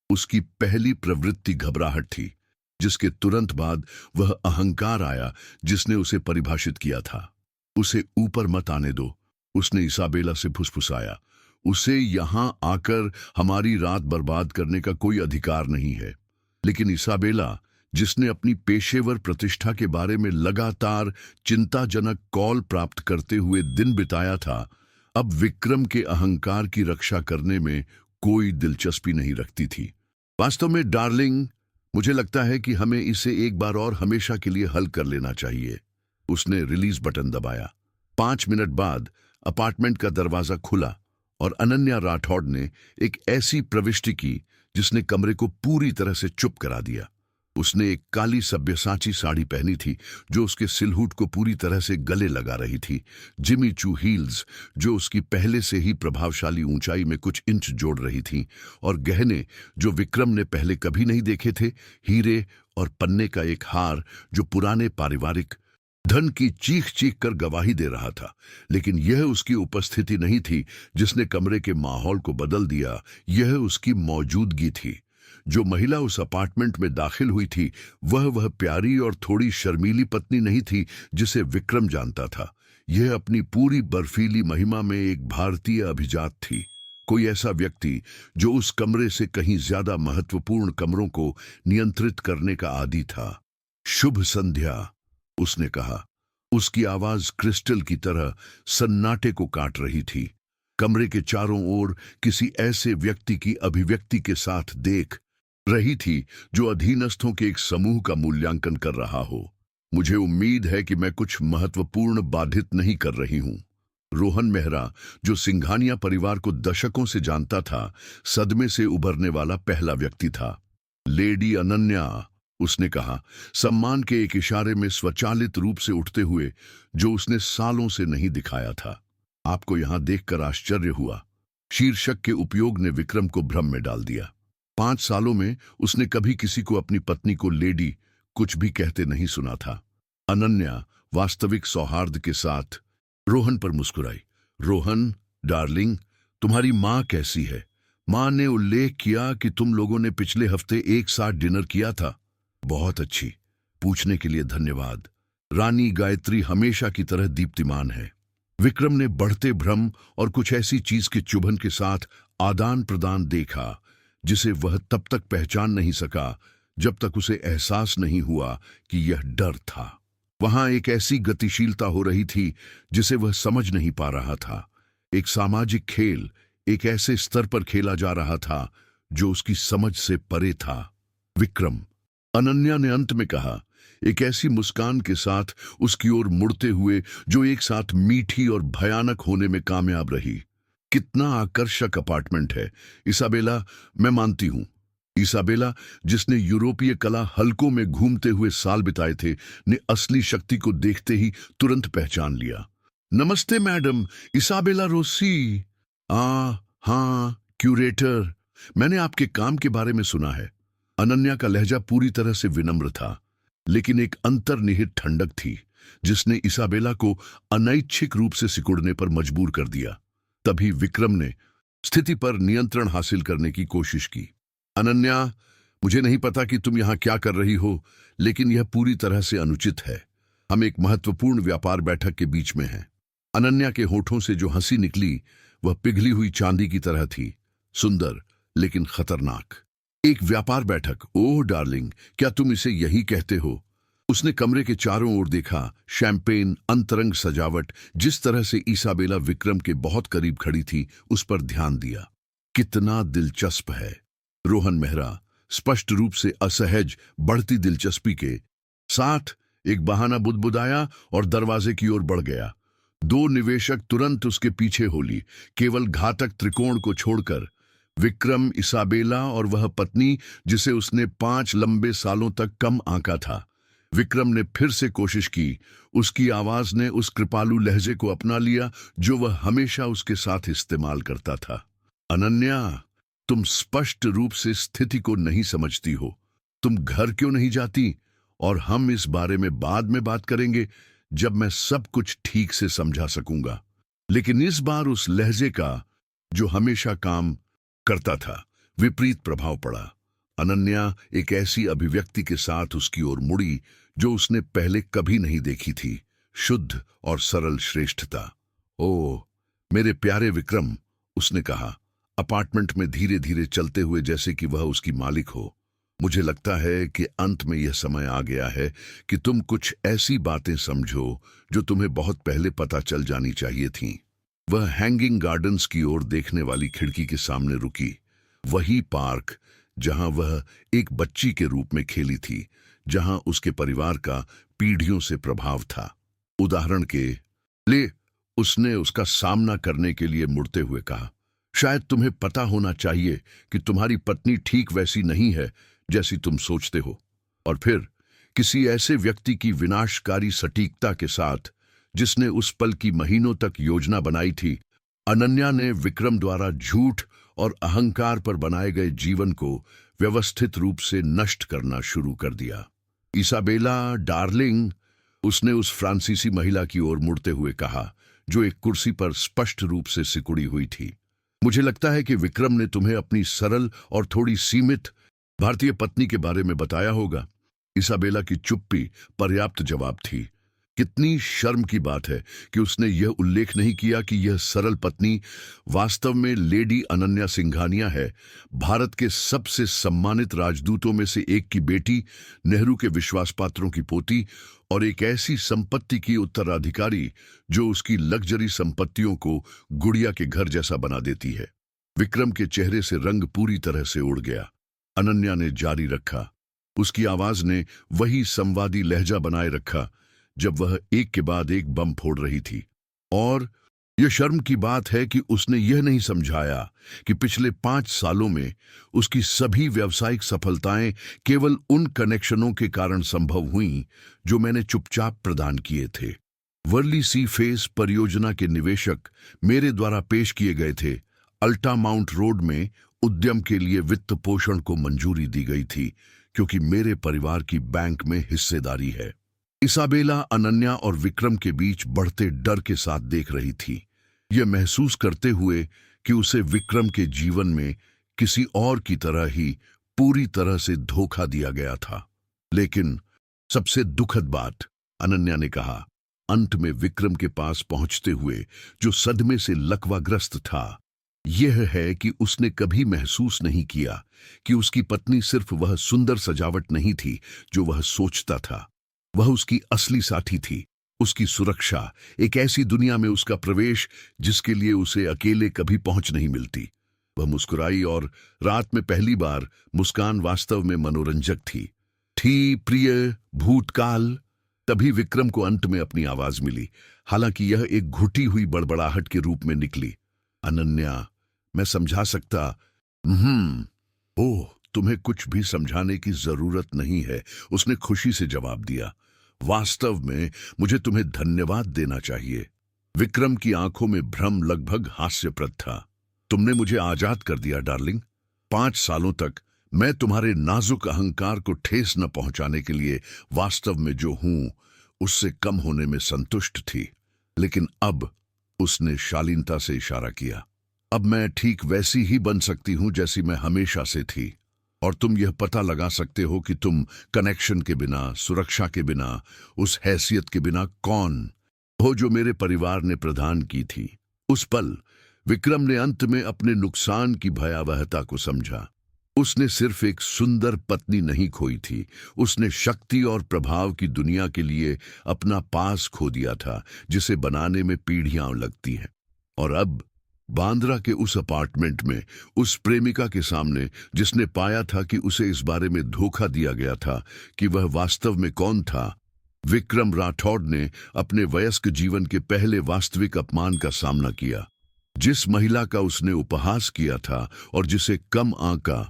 उसकी पहली प्रवृत्ति घबराहट थी, जिसके तुरंत बाद वह अहंकार आया जिसने उसे परिभाषित किया था। उसे ऊपर मत आने दो, उसने इसाबेला से फुसफुसाया। उसे यहां आकर हमारी रात बर्बाद करने का कोई अधिकार नहीं है। लेकिन इसाबेला, जिसने अपनी पेशेवर प्रतिष्ठा के बारे में लगातार चिंताजनक कॉल प्राप्त करते हुए दिन बिताया था, अब विक्रम के अहंकार की रक्षा करने में कोई दिलचस्पी नहीं रखती थी। वास्तव में डार्लिंग, मुझे लगता है कि हमें इसे एक बार और हमेशा के लिए हल कर लेना चाहिए। उसने रिलीज बटन दबाया। 5 मिनट बाद अपार्टमेंट का दरवाजा खुला और अनन्या राठौड़ ने एक ऐसी प्रविष्टि की जिसने कमरे को पूरी तरह से चुप करा दिया। उसने एक काली सब्यसाची साड़ी पहनी थी जो उसके सिलहूट को पूरी तरह से गले लगा रही थी। जिमी चू हील्स जो उसकी पहले से ही प्रभावशाली ऊंचाई में कुछ इंच जोड़ रही थी, और गहने जो विक्रम ने पहले कभी नहीं देखे थे, हीरे और पन्ने का एक हार जो पुराने पारिवारिक धन की चीख चीख कर गवाही दे रहा था। लेकिन यह उसकी उपस्थिति नहीं थी जिसने कमरे के माहौल को बदल दिया, यह उसकी मौजूदगी थी। जो महिला उस अपार्टमेंट में दाखिल हुई थी वह प्यारी और थोड़ी शर्मीली पत्नी नहीं थी जिसे विक्रम जानता था। यह अपनी पूरी बर्फीली महिमा में एक भारतीय अभिजात थी। कोई ऐसा व्यक्ति जो उस कमरे से कहीं ज्यादा महत्वपूर्ण कमरों को नियंत्रित करने का आदी था। शुभ संध्या, उसने कहा। उसकी आवाज क्रिस्टल की तरह सन्नाटे को काट रही थी। कमरे के चारों ओर किसी ऐसे व्यक्ति की अभिव्यक्ति के साथ देख रही थी जो अधीनस्थों के एक समूह का मूल्यांकन कर रहा हो। मुझे उम्मीद है कि मैं कुछ महत्वपूर्ण बाधित नहीं कर रही हूं। रोहन मेहरा, जो सिंघानिया परिवार को दशकों से जानता था, सदमे से उभरने वाला पहला व्यक्ति था। लेडी अनन्या, उसने कहा, सम्मान के एक इशारे में स्वचालित रूप से उठते हुए जो उसने सालों से नहीं दिखाया था। आपको यहां देखकर आश्चर्य हुआ। शीर्षक के उपयोग ने विक्रम को भ्रम में डाल दिया। 5 सालों में उसने कभी किसी को अपनी पत्नी को लेडी कुछ भी कहते नहीं सुना था। अनन्या वास्तविक सौहार्द के साथ रोहन पर मुस्कुराई। रोहन डार्लिंग, तुम्हारी माँ कैसी है? माँ ने उल्लेख किया कि तुम लोगों ने पिछले हफ्ते एक साथ डिनर किया था। बहुत अच्छी। पूछने के लिए धन्यवाद। रानी गायत्री हमेशा की तरह दीप्तिमान है। विक्रम ने बढ़ते भ्रम और कुछ ऐसी चीज के चुभन के साथ आदान प्रदान देखा जिसे वह तब तक पहचान नहीं सका जब तक उसे एहसास नहीं हुआ कि यह डर था। वहां एक ऐसी गतिशीलता हो रही थी जिसे वह समझ नहीं पा रहा था। एक सामाजिक खेल एक ऐसे स्तर पर खेला जा रहा था जो उसकी समझ से परे था। विक्रम, अनन्या ने अंत में कहा, एक ऐसी मुस्कान के साथ उसकी ओर मुड़ते हुए जो एक साथ मीठी और भयानक होने में कामयाब रही। कितना आकर्षक अपार्टमेंट है इसाबेला, मैं मानती हूं। इसाबेला, जिसने यूरोपीय कला हलकों में घूमते हुए साल बिताए थे, ने असली शक्ति को देखते ही तुरंत पहचान लिया। नमस्ते मैडम, इसाबेला रोसी। हाँ क्यूरेटर, मैंने आपके काम के बारे में सुना है। अनन्या का लहजा पूरी तरह से विनम्र था, लेकिन एक अंतर्निहित ठंडक थी जिसने इसाबेला को अनैच्छिक रूप से सिकुड़ने पर मजबूर कर दिया। तभी विक्रम ने स्थिति पर नियंत्रण हासिल करने की कोशिश की। अनन्या, मुझे नहीं पता कि तुम यहां क्या कर रही हो, लेकिन यह पूरी तरह से अनुचित है। हम एक महत्वपूर्ण व्यापार बैठक के बीच में हैं। अनन्या के होठों से जो हंसी निकली वह पिघली हुई चांदी की तरह थी, सुंदर लेकिन खतरनाक। एक व्यापार बैठक? ओह डार्लिंग, क्या तुम इसे यही कहते हो? उसने कमरे के चारों ओर देखा। शैंपेन, अंतरंग सजावट, जिस तरह से इसाबेला विक्रम के बहुत करीब खड़ी थी उस पर ध्यान दिया। कितना दिलचस्प है। रोहन मेहरा स्पष्ट रूप से असहज बढ़ती दिलचस्पी के साथ एक बहाना बुदबुदाया और दरवाजे की ओर बढ़ गया। 2 निवेशक तुरंत उसके पीछे हो ली। केवल घातक त्रिकोण को छोड़कर विक्रम, इसाबेला और वह पत्नी जिसे उसने 5 लंबे सालों तक कम आंका था। विक्रम ने फिर से कोशिश की। उसकी आवाज ने उस कृपालु लहजे को अपना लिया जो वह हमेशा उसके साथ इस्तेमाल करता था। अनन्या, तुम स्पष्ट रूप से स्थिति को नहीं समझती हो। तुम घर क्यों नहीं जाती? और हम इस बारे में बाद में बात करेंगे, जब मैं सब कुछ ठीक से समझा सकूंगा। लेकिन इस बार उस लहजे का, जो हमेशा काम करता था, विपरीत प्रभाव पड़ा। अनन्या एक ऐसी अभिव्यक्ति के साथ उसकी ओर मुड़ी जो उसने पहले कभी नहीं देखी थी, शुद्ध और सरल श्रेष्ठता। ओह मेरे प्यारे विक्रम, उसने कहा, अपार्टमेंट में धीरे धीरे चलते हुए, जैसे कि वह उसकी मालिक हो। मुझे लगता है कि अंत में यह समय आ गया है कि तुम कुछ ऐसी बातें समझो जो तुम्हें बहुत पहले पता चल जानी चाहिए थीं। वह हैंगिंग गार्डन्स की ओर देखने वाली खिड़की के सामने रुकी। वही पार्क जहां वह एक बच्ची के रूप में खेली थी, जहां उसके परिवार का पीढ़ियों से प्रभाव था। उदाहरण के लिए उसने उसका सामना करने के लिए मुड़ते हुए कहा, शायद तुम्हें पता होना चाहिए कि तुम्हारी पत्नी ठीक वैसी नहीं है जैसी तुम सोचते हो। और फिर किसी ऐसे व्यक्ति की विनाशकारी सटीकता के साथ जिसने उस पल की महीनों तक योजना बनाई थी, अनन्या ने विक्रम द्वारा झूठ और अहंकार पर बनाए गए जीवन को व्यवस्थित रूप से नष्ट करना शुरू कर दिया। इसाबेला डार्लिंग, उसने उस फ्रांसीसी महिला की ओर मुड़ते हुए कहा, जो एक कुर्सी पर स्पष्ट रूप से सिकुड़ी हुई थी। मुझे लगता है कि विक्रम ने तुम्हें अपनी सरल और थोड़ी सीमित भारतीय पत्नी के बारे में बताया होगा। इसाबेला की चुप्पी पर्याप्त जवाब थी। कितनी शर्म की बात है कि उसने यह उल्लेख नहीं किया कि यह सरल पत्नी वास्तव में लेडी अनन्या सिंघानिया है, भारत के सबसे सम्मानित राजदूतों में से एक की बेटी, नेहरू के विश्वासपात्रों की पोती और एक ऐसी संपत्ति की उत्तराधिकारी जो उसकी लग्जरी संपत्तियों को गुड़िया के घर जैसा बना देती है। विक्रम के चेहरे से रंग पूरी तरह से उड़ गया। अनन्या ने जारी रखा। उसकी आवाज ने वही संवादी लहजा बनाए रखा जब वह एक के बाद एक बम फोड़ रही थी। और यह शर्म की बात है कि उसने यह नहीं समझाया कि पिछले 5 सालों में उसकी सभी व्यावसायिक सफलताएं केवल उन कनेक्शनों के कारण संभव हुईं जो मैंने चुपचाप प्रदान किए थे। वर्ली सी फेस परियोजना के निवेशक मेरे द्वारा पेश किए गए थे। अल्टा माउंट रोड में उद्यम के लिए वित्त पोषण को मंजूरी दी गई थी क्योंकि मेरे परिवार की बैंक में हिस्सेदारी है। इसाबेला अनन्या और विक्रम के बीच बढ़ते डर के साथ देख रही थी, यह महसूस करते हुए कि उसे विक्रम के जीवन में किसी और की तरह ही पूरी तरह से धोखा दिया गया था। लेकिन सबसे दुखद बात, अनन्या ने कहा, अंत में विक्रम के पास पहुंचते हुए जो सदमे से लकवाग्रस्त था, यह है कि उसने कभी महसूस नहीं किया कि उसकी पत्नी सिर्फ वह सुंदर सजावट नहीं थी जो वह सोचता था। वह उसकी असली साथी थी, उसकी सुरक्षा, एक ऐसी दुनिया में उसका प्रवेश जिसके लिए उसे अकेले कभी पहुंच नहीं मिलती। वह मुस्कुराई और रात में पहली बार मुस्कान वास्तव में मनोरंजक थी प्रिय भूतकाल। तभी विक्रम को अंत में अपनी आवाज मिली, हालांकि यह एक घुटी हुई बड़बड़ाहट के रूप में निकली। अनन्या, मैं समझा सकता। ओह, तुम्हें कुछ भी समझाने की जरूरत नहीं है, उसने खुशी से जवाब दिया। वास्तव में मुझे तुम्हें धन्यवाद देना चाहिए। विक्रम की आंखों में भ्रम लगभग हास्यप्रद था। तुमने मुझे आजाद कर दिया डार्लिंग। 5 सालों तक मैं तुम्हारे नाजुक अहंकार को ठेस न पहुंचाने के लिए वास्तव में जो हूं उससे कम होने में संतुष्ट थी। लेकिन अब, उसने शालीनता से इशारा किया, अब मैं ठीक वैसी ही बन सकती हूं जैसी मैं हमेशा से थी। और तुम यह पता लगा सकते हो कि तुम कनेक्शन के बिना, सुरक्षा के बिना, उस हैसियत के बिना कौन हो जो मेरे परिवार ने प्रदान की थी। उस पल विक्रम ने अंत में अपने नुकसान की भयावहता को समझा। उसने सिर्फ एक सुंदर पत्नी नहीं खोई थी, उसने शक्ति और प्रभाव की दुनिया के लिए अपना पास खो दिया था जिसे बनाने में पीढ़ियां लगती हैं। और अब बांद्रा के उस अपार्टमेंट में, उस प्रेमिका के सामने जिसने पाया था कि उसे इस बारे में धोखा दिया गया था कि वह वास्तव में कौन था, विक्रम राठौड़ ने अपने वयस्क जीवन के पहले वास्तविक अपमान का सामना किया। जिस महिला का उसने उपहास किया था और जिसे कम आंका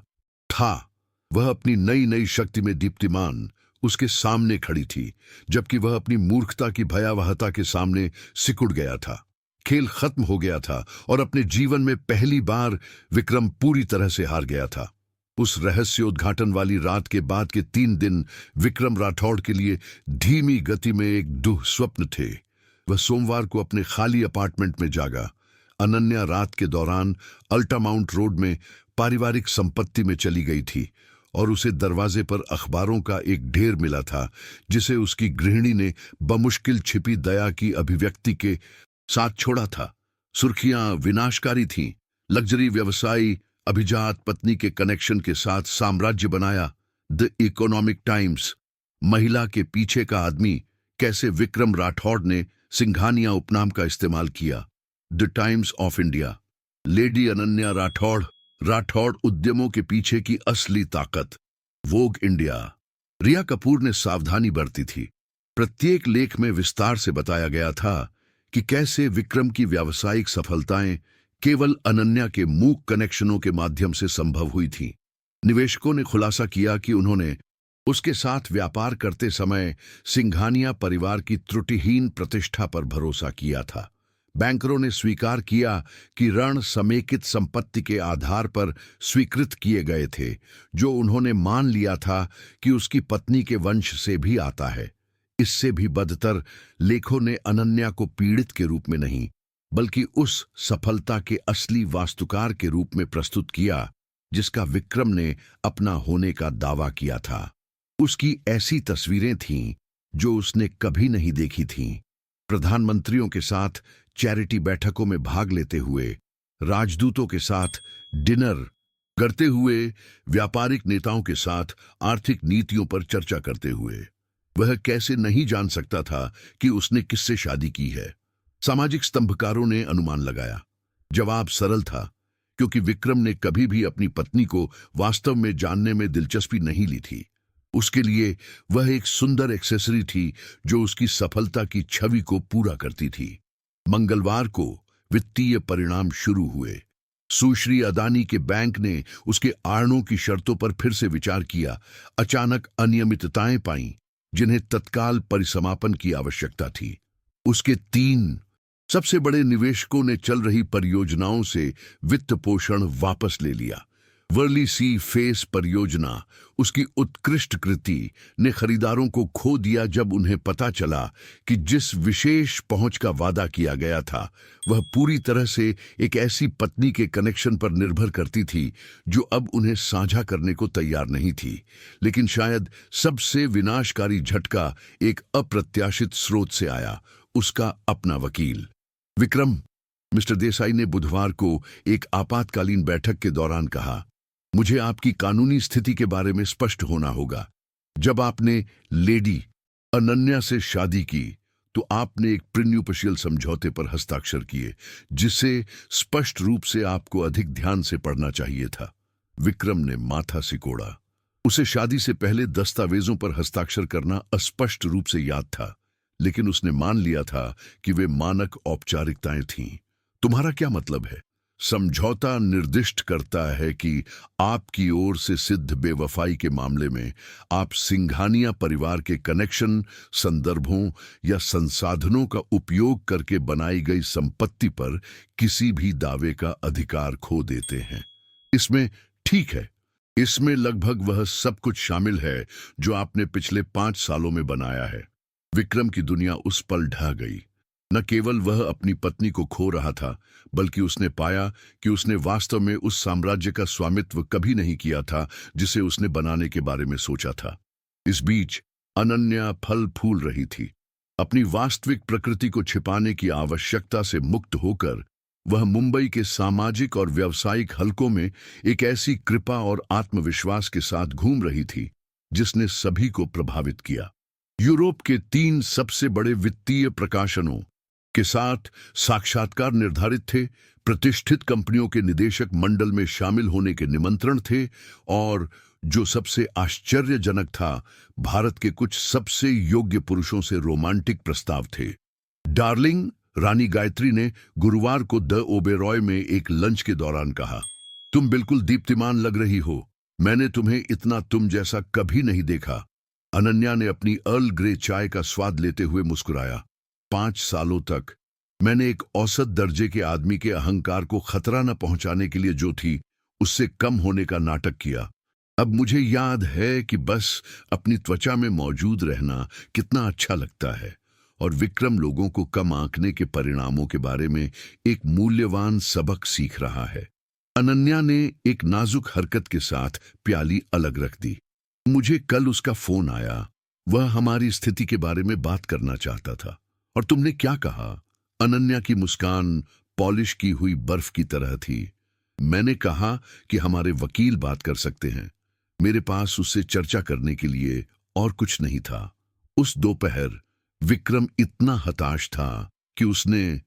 था, वह अपनी नई नई शक्ति में दीप्तिमान, उसके सामने खड़ी थी, जबकि वह अपनी मूर्खता की भयावहता के सामने सिकुड़ गया था। खेल खत्म हो गया था और अपने जीवन में पहली बार विक्रम पूरी तरह से हार गया था। उस रहस्योद्घाटन वाली रात के बाद के 3 दिन विक्रम राठौड़ के लिए धीमी गति में एक दुःस्वप्न थे। वह सोमवार को अपने खाली अपार्टमेंट में जागा। अनन्या रात के दौरान अल्टामाउंट रोड में पारिवारिक संपत्ति में चली गई थी और उसे दरवाजे पर अखबारों का एक ढेर मिला था, जिसे उसकी गृहिणी ने बमुश्किल छिपी दया की अभिव्यक्ति के साथ छोड़ा था। सुर्खियां विनाशकारी थीं। लग्जरी व्यवसायी अभिजात पत्नी के कनेक्शन के साथ साम्राज्य बनाया। द इकोनॉमिक टाइम्स, महिला के पीछे का आदमी, कैसे विक्रम राठौड़ ने सिंघानिया उपनाम का इस्तेमाल किया। The times of India, lady Ananya Rathore, Rathore उद्यमों के पीछे की असली ताकत। वोग इंडिया, रिया कपूर ने सावधानी बरती थी। प्रत्येक लेख में विस्तार से बताया गया था कि कैसे विक्रम की व्यावसायिक सफलताएं केवल अनन्या के मूक कनेक्शनों के माध्यम से संभव हुई थीं। निवेशकों ने खुलासा किया कि उन्होंने उसके साथ व्यापार करते समय सिंघानिया परिवार की त्रुटिहीन प्रतिष्ठा पर भरोसा किया था। बैंकरों ने स्वीकार किया कि ऋण समेकित संपत्ति के आधार पर स्वीकृत किए गए थे, जो उन्होंने मान लिया था कि उसकी पत्नी के वंश से भी आता है। इससे भी बदतर, लेखों ने अनन्या को पीड़ित के रूप में नहीं, बल्कि उस सफलता के असली वास्तुकार के रूप में प्रस्तुत किया जिसका विक्रम ने अपना होने का दावा किया था। उसकी ऐसी तस्वीरें थीं जो उसने कभी नहीं देखी थीं। प्रधानमंत्रियों के साथ चैरिटी बैठकों में भाग लेते हुए, राजदूतों के साथ डिनर करते हुए, व्यापारिक नेताओं के साथ आर्थिक नीतियों पर चर्चा करते हुए। वह कैसे नहीं जान सकता था कि उसने किससे शादी की है। सामाजिक स्तंभकारों ने अनुमान लगाया। जवाब सरल था, क्योंकि विक्रम ने कभी भी अपनी पत्नी को वास्तव में जानने में दिलचस्पी नहीं ली थी। उसके लिए वह एक सुंदर एक्सेसरी थी जो उसकी सफलता की छवि को पूरा करती थी। मंगलवार को वित्तीय परिणाम शुरू हुए। सुश्री अदानी के बैंक ने उसके आड़नों की शर्तों पर फिर से विचार किया। अचानक अनियमितताएं पाईं, जिन्हें तत्काल परिसमापन की आवश्यकता थी। उसके 3 सबसे बड़े निवेशकों ने चल रही परियोजनाओं से वित्त पोषण वापस ले लिया। वर्ली सी फेस परियोजना, उसकी उत्कृष्ट कृति, ने खरीदारों को खो दिया जब उन्हें पता चला कि जिस विशेष पहुंच का वादा किया गया था वह पूरी तरह से एक ऐसी पत्नी के कनेक्शन पर निर्भर करती थी जो अब उन्हें साझा करने को तैयार नहीं थी। लेकिन शायद सबसे विनाशकारी झटका एक अप्रत्याशित स्रोत से आया, उसका अपना वकील विक्रम। मिस्टर देसाई ने बुधवार को एक आपातकालीन बैठक के दौरान कहा, मुझे आपकी कानूनी स्थिति के बारे में स्पष्ट होना होगा। जब आपने लेडी अनन्या से शादी की तो आपने एक प्रीन्युपशियल समझौते पर हस्ताक्षर किए, जिसे स्पष्ट रूप से आपको अधिक ध्यान से पढ़ना चाहिए था। विक्रम ने माथा सिकोड़ा। उसे शादी से पहले दस्तावेजों पर हस्ताक्षर करना अस्पष्ट रूप से याद था, लेकिन उसने मान लिया था कि वे मानक औपचारिकताएं थीं। तुम्हारा क्या मतलब है? समझौता निर्दिष्ट करता है कि आपकी ओर से सिद्ध बेवफाई के मामले में आप सिंघानिया परिवार के कनेक्शन, संदर्भों या संसाधनों का उपयोग करके बनाई गई संपत्ति पर किसी भी दावे का अधिकार खो देते हैं। इसमें ठीक है, इसमें लगभग वह सब कुछ शामिल है जो आपने पिछले 5 सालों में बनाया है। विक्रम की दुनिया उस पल ढह गई। न केवल वह अपनी पत्नी को खो रहा था, बल्कि उसने पाया कि उसने वास्तव में उस साम्राज्य का स्वामित्व कभी नहीं किया था जिसे उसने बनाने के बारे में सोचा था। इस बीच अनन्या फल फूल रही थी। अपनी वास्तविक प्रकृति को छिपाने की आवश्यकता से मुक्त होकर वह मुंबई के सामाजिक और व्यावसायिक हलकों में एक ऐसी कृपा और आत्मविश्वास के साथ घूम रही थी जिसने सभी को प्रभावित किया। यूरोप के 3 सबसे बड़े वित्तीय प्रकाशनों के साथ साक्षात्कार निर्धारित थे, प्रतिष्ठित कंपनियों के निदेशक मंडल में शामिल होने के निमंत्रण थे, और जो सबसे आश्चर्यजनक था, भारत के कुछ सबसे योग्य पुरुषों से रोमांटिक प्रस्ताव थे। डार्लिंग, रानी गायत्री ने गुरुवार को द ओबेरॉय में एक लंच के दौरान कहा, तुम बिल्कुल दीप्तिमान लग रही हो। मैंने तुम्हें इतना तुम जैसा कभी नहीं देखा। अनन्या ने अपनी अर्ल ग्रे चाय का स्वाद लेते हुए मुस्कुराया। 5 सालों तक मैंने एक औसत दर्जे के आदमी के अहंकार को खतरा न पहुंचाने के लिए जो थी उससे कम होने का नाटक किया। अब मुझे याद है कि बस अपनी त्वचा में मौजूद रहना कितना अच्छा लगता है, और विक्रम लोगों को कम आंकने के परिणामों के बारे में एक मूल्यवान सबक सीख रहा है। अनन्या ने एक नाजुक हरकत के साथ प्याली अलग रख दी। मुझे कल उसका फोन आया। वह हमारी स्थिति के बारे में बात करना चाहता था। और तुमने क्या कहा? अनन्या की मुस्कान पॉलिश की हुई बर्फ की तरह थी। मैंने कहा कि हमारे वकील बात कर सकते हैं। मेरे पास उससे चर्चा करने के लिए और कुछ नहीं था। उस दोपहर विक्रम इतना हताश था कि उसने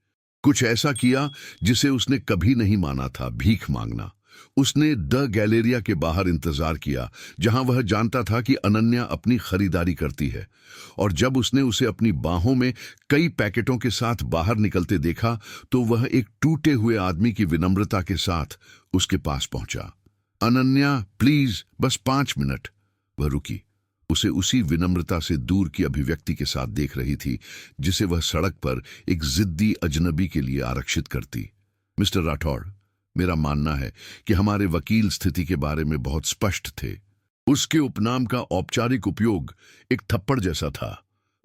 कुछ ऐसा किया जिसे उसने कभी नहीं माना था, भीख मांगना। उसने द गैलेरिया के बाहर इंतजार किया, जहां वह जानता था कि अनन्या अपनी खरीदारी करती है, और जब उसने उसे अपनी बाहों में कई पैकेटों के साथ बाहर निकलते देखा तो वह एक टूटे हुए आदमी की विनम्रता के साथ उसके पास पहुंचा। अनन्या, प्लीज, बस 5 मिनट। वह रुकी। उसे उसी विनम्रता से दूर की अभिव्यक्ति के साथ देख रही थी जिसे वह सड़क पर एक जिद्दी अजनबी के लिए आरक्षित करती। मिस्टर राठौड़, मेरा मानना है कि हमारे वकील स्थिति के बारे में बहुत स्पष्ट थे। उसके उपनाम का औपचारिक उपयोग एक थप्पड़ जैसा था।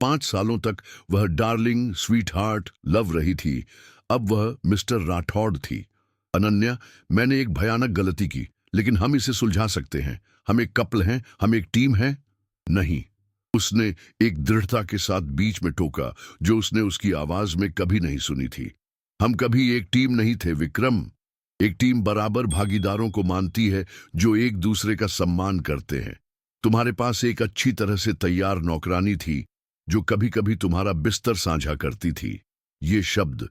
5 सालों तक वह डार्लिंग, स्वीट हार्ट, लव रही थी। अब वह मिस्टर राठौड़ थी। अनन्या, मैंने एक भयानक गलती की, लेकिन हम इसे सुलझा सकते हैं। हम एक कपल हैं, हम एक टीम हैं। नहीं, उसने एक दृढ़ता के साथ बीच में टोका जो उसने उसकी आवाज में कभी नहीं सुनी थी। हम कभी एक टीम नहीं थे विक्रम। एक टीम बराबर भागीदारों को मानती है जो एक दूसरे का सम्मान करते हैं। तुम्हारे पास एक अच्छी तरह से तैयार नौकरानी थी जो कभी कभी तुम्हारा बिस्तर साझा करती थी। ये शब्द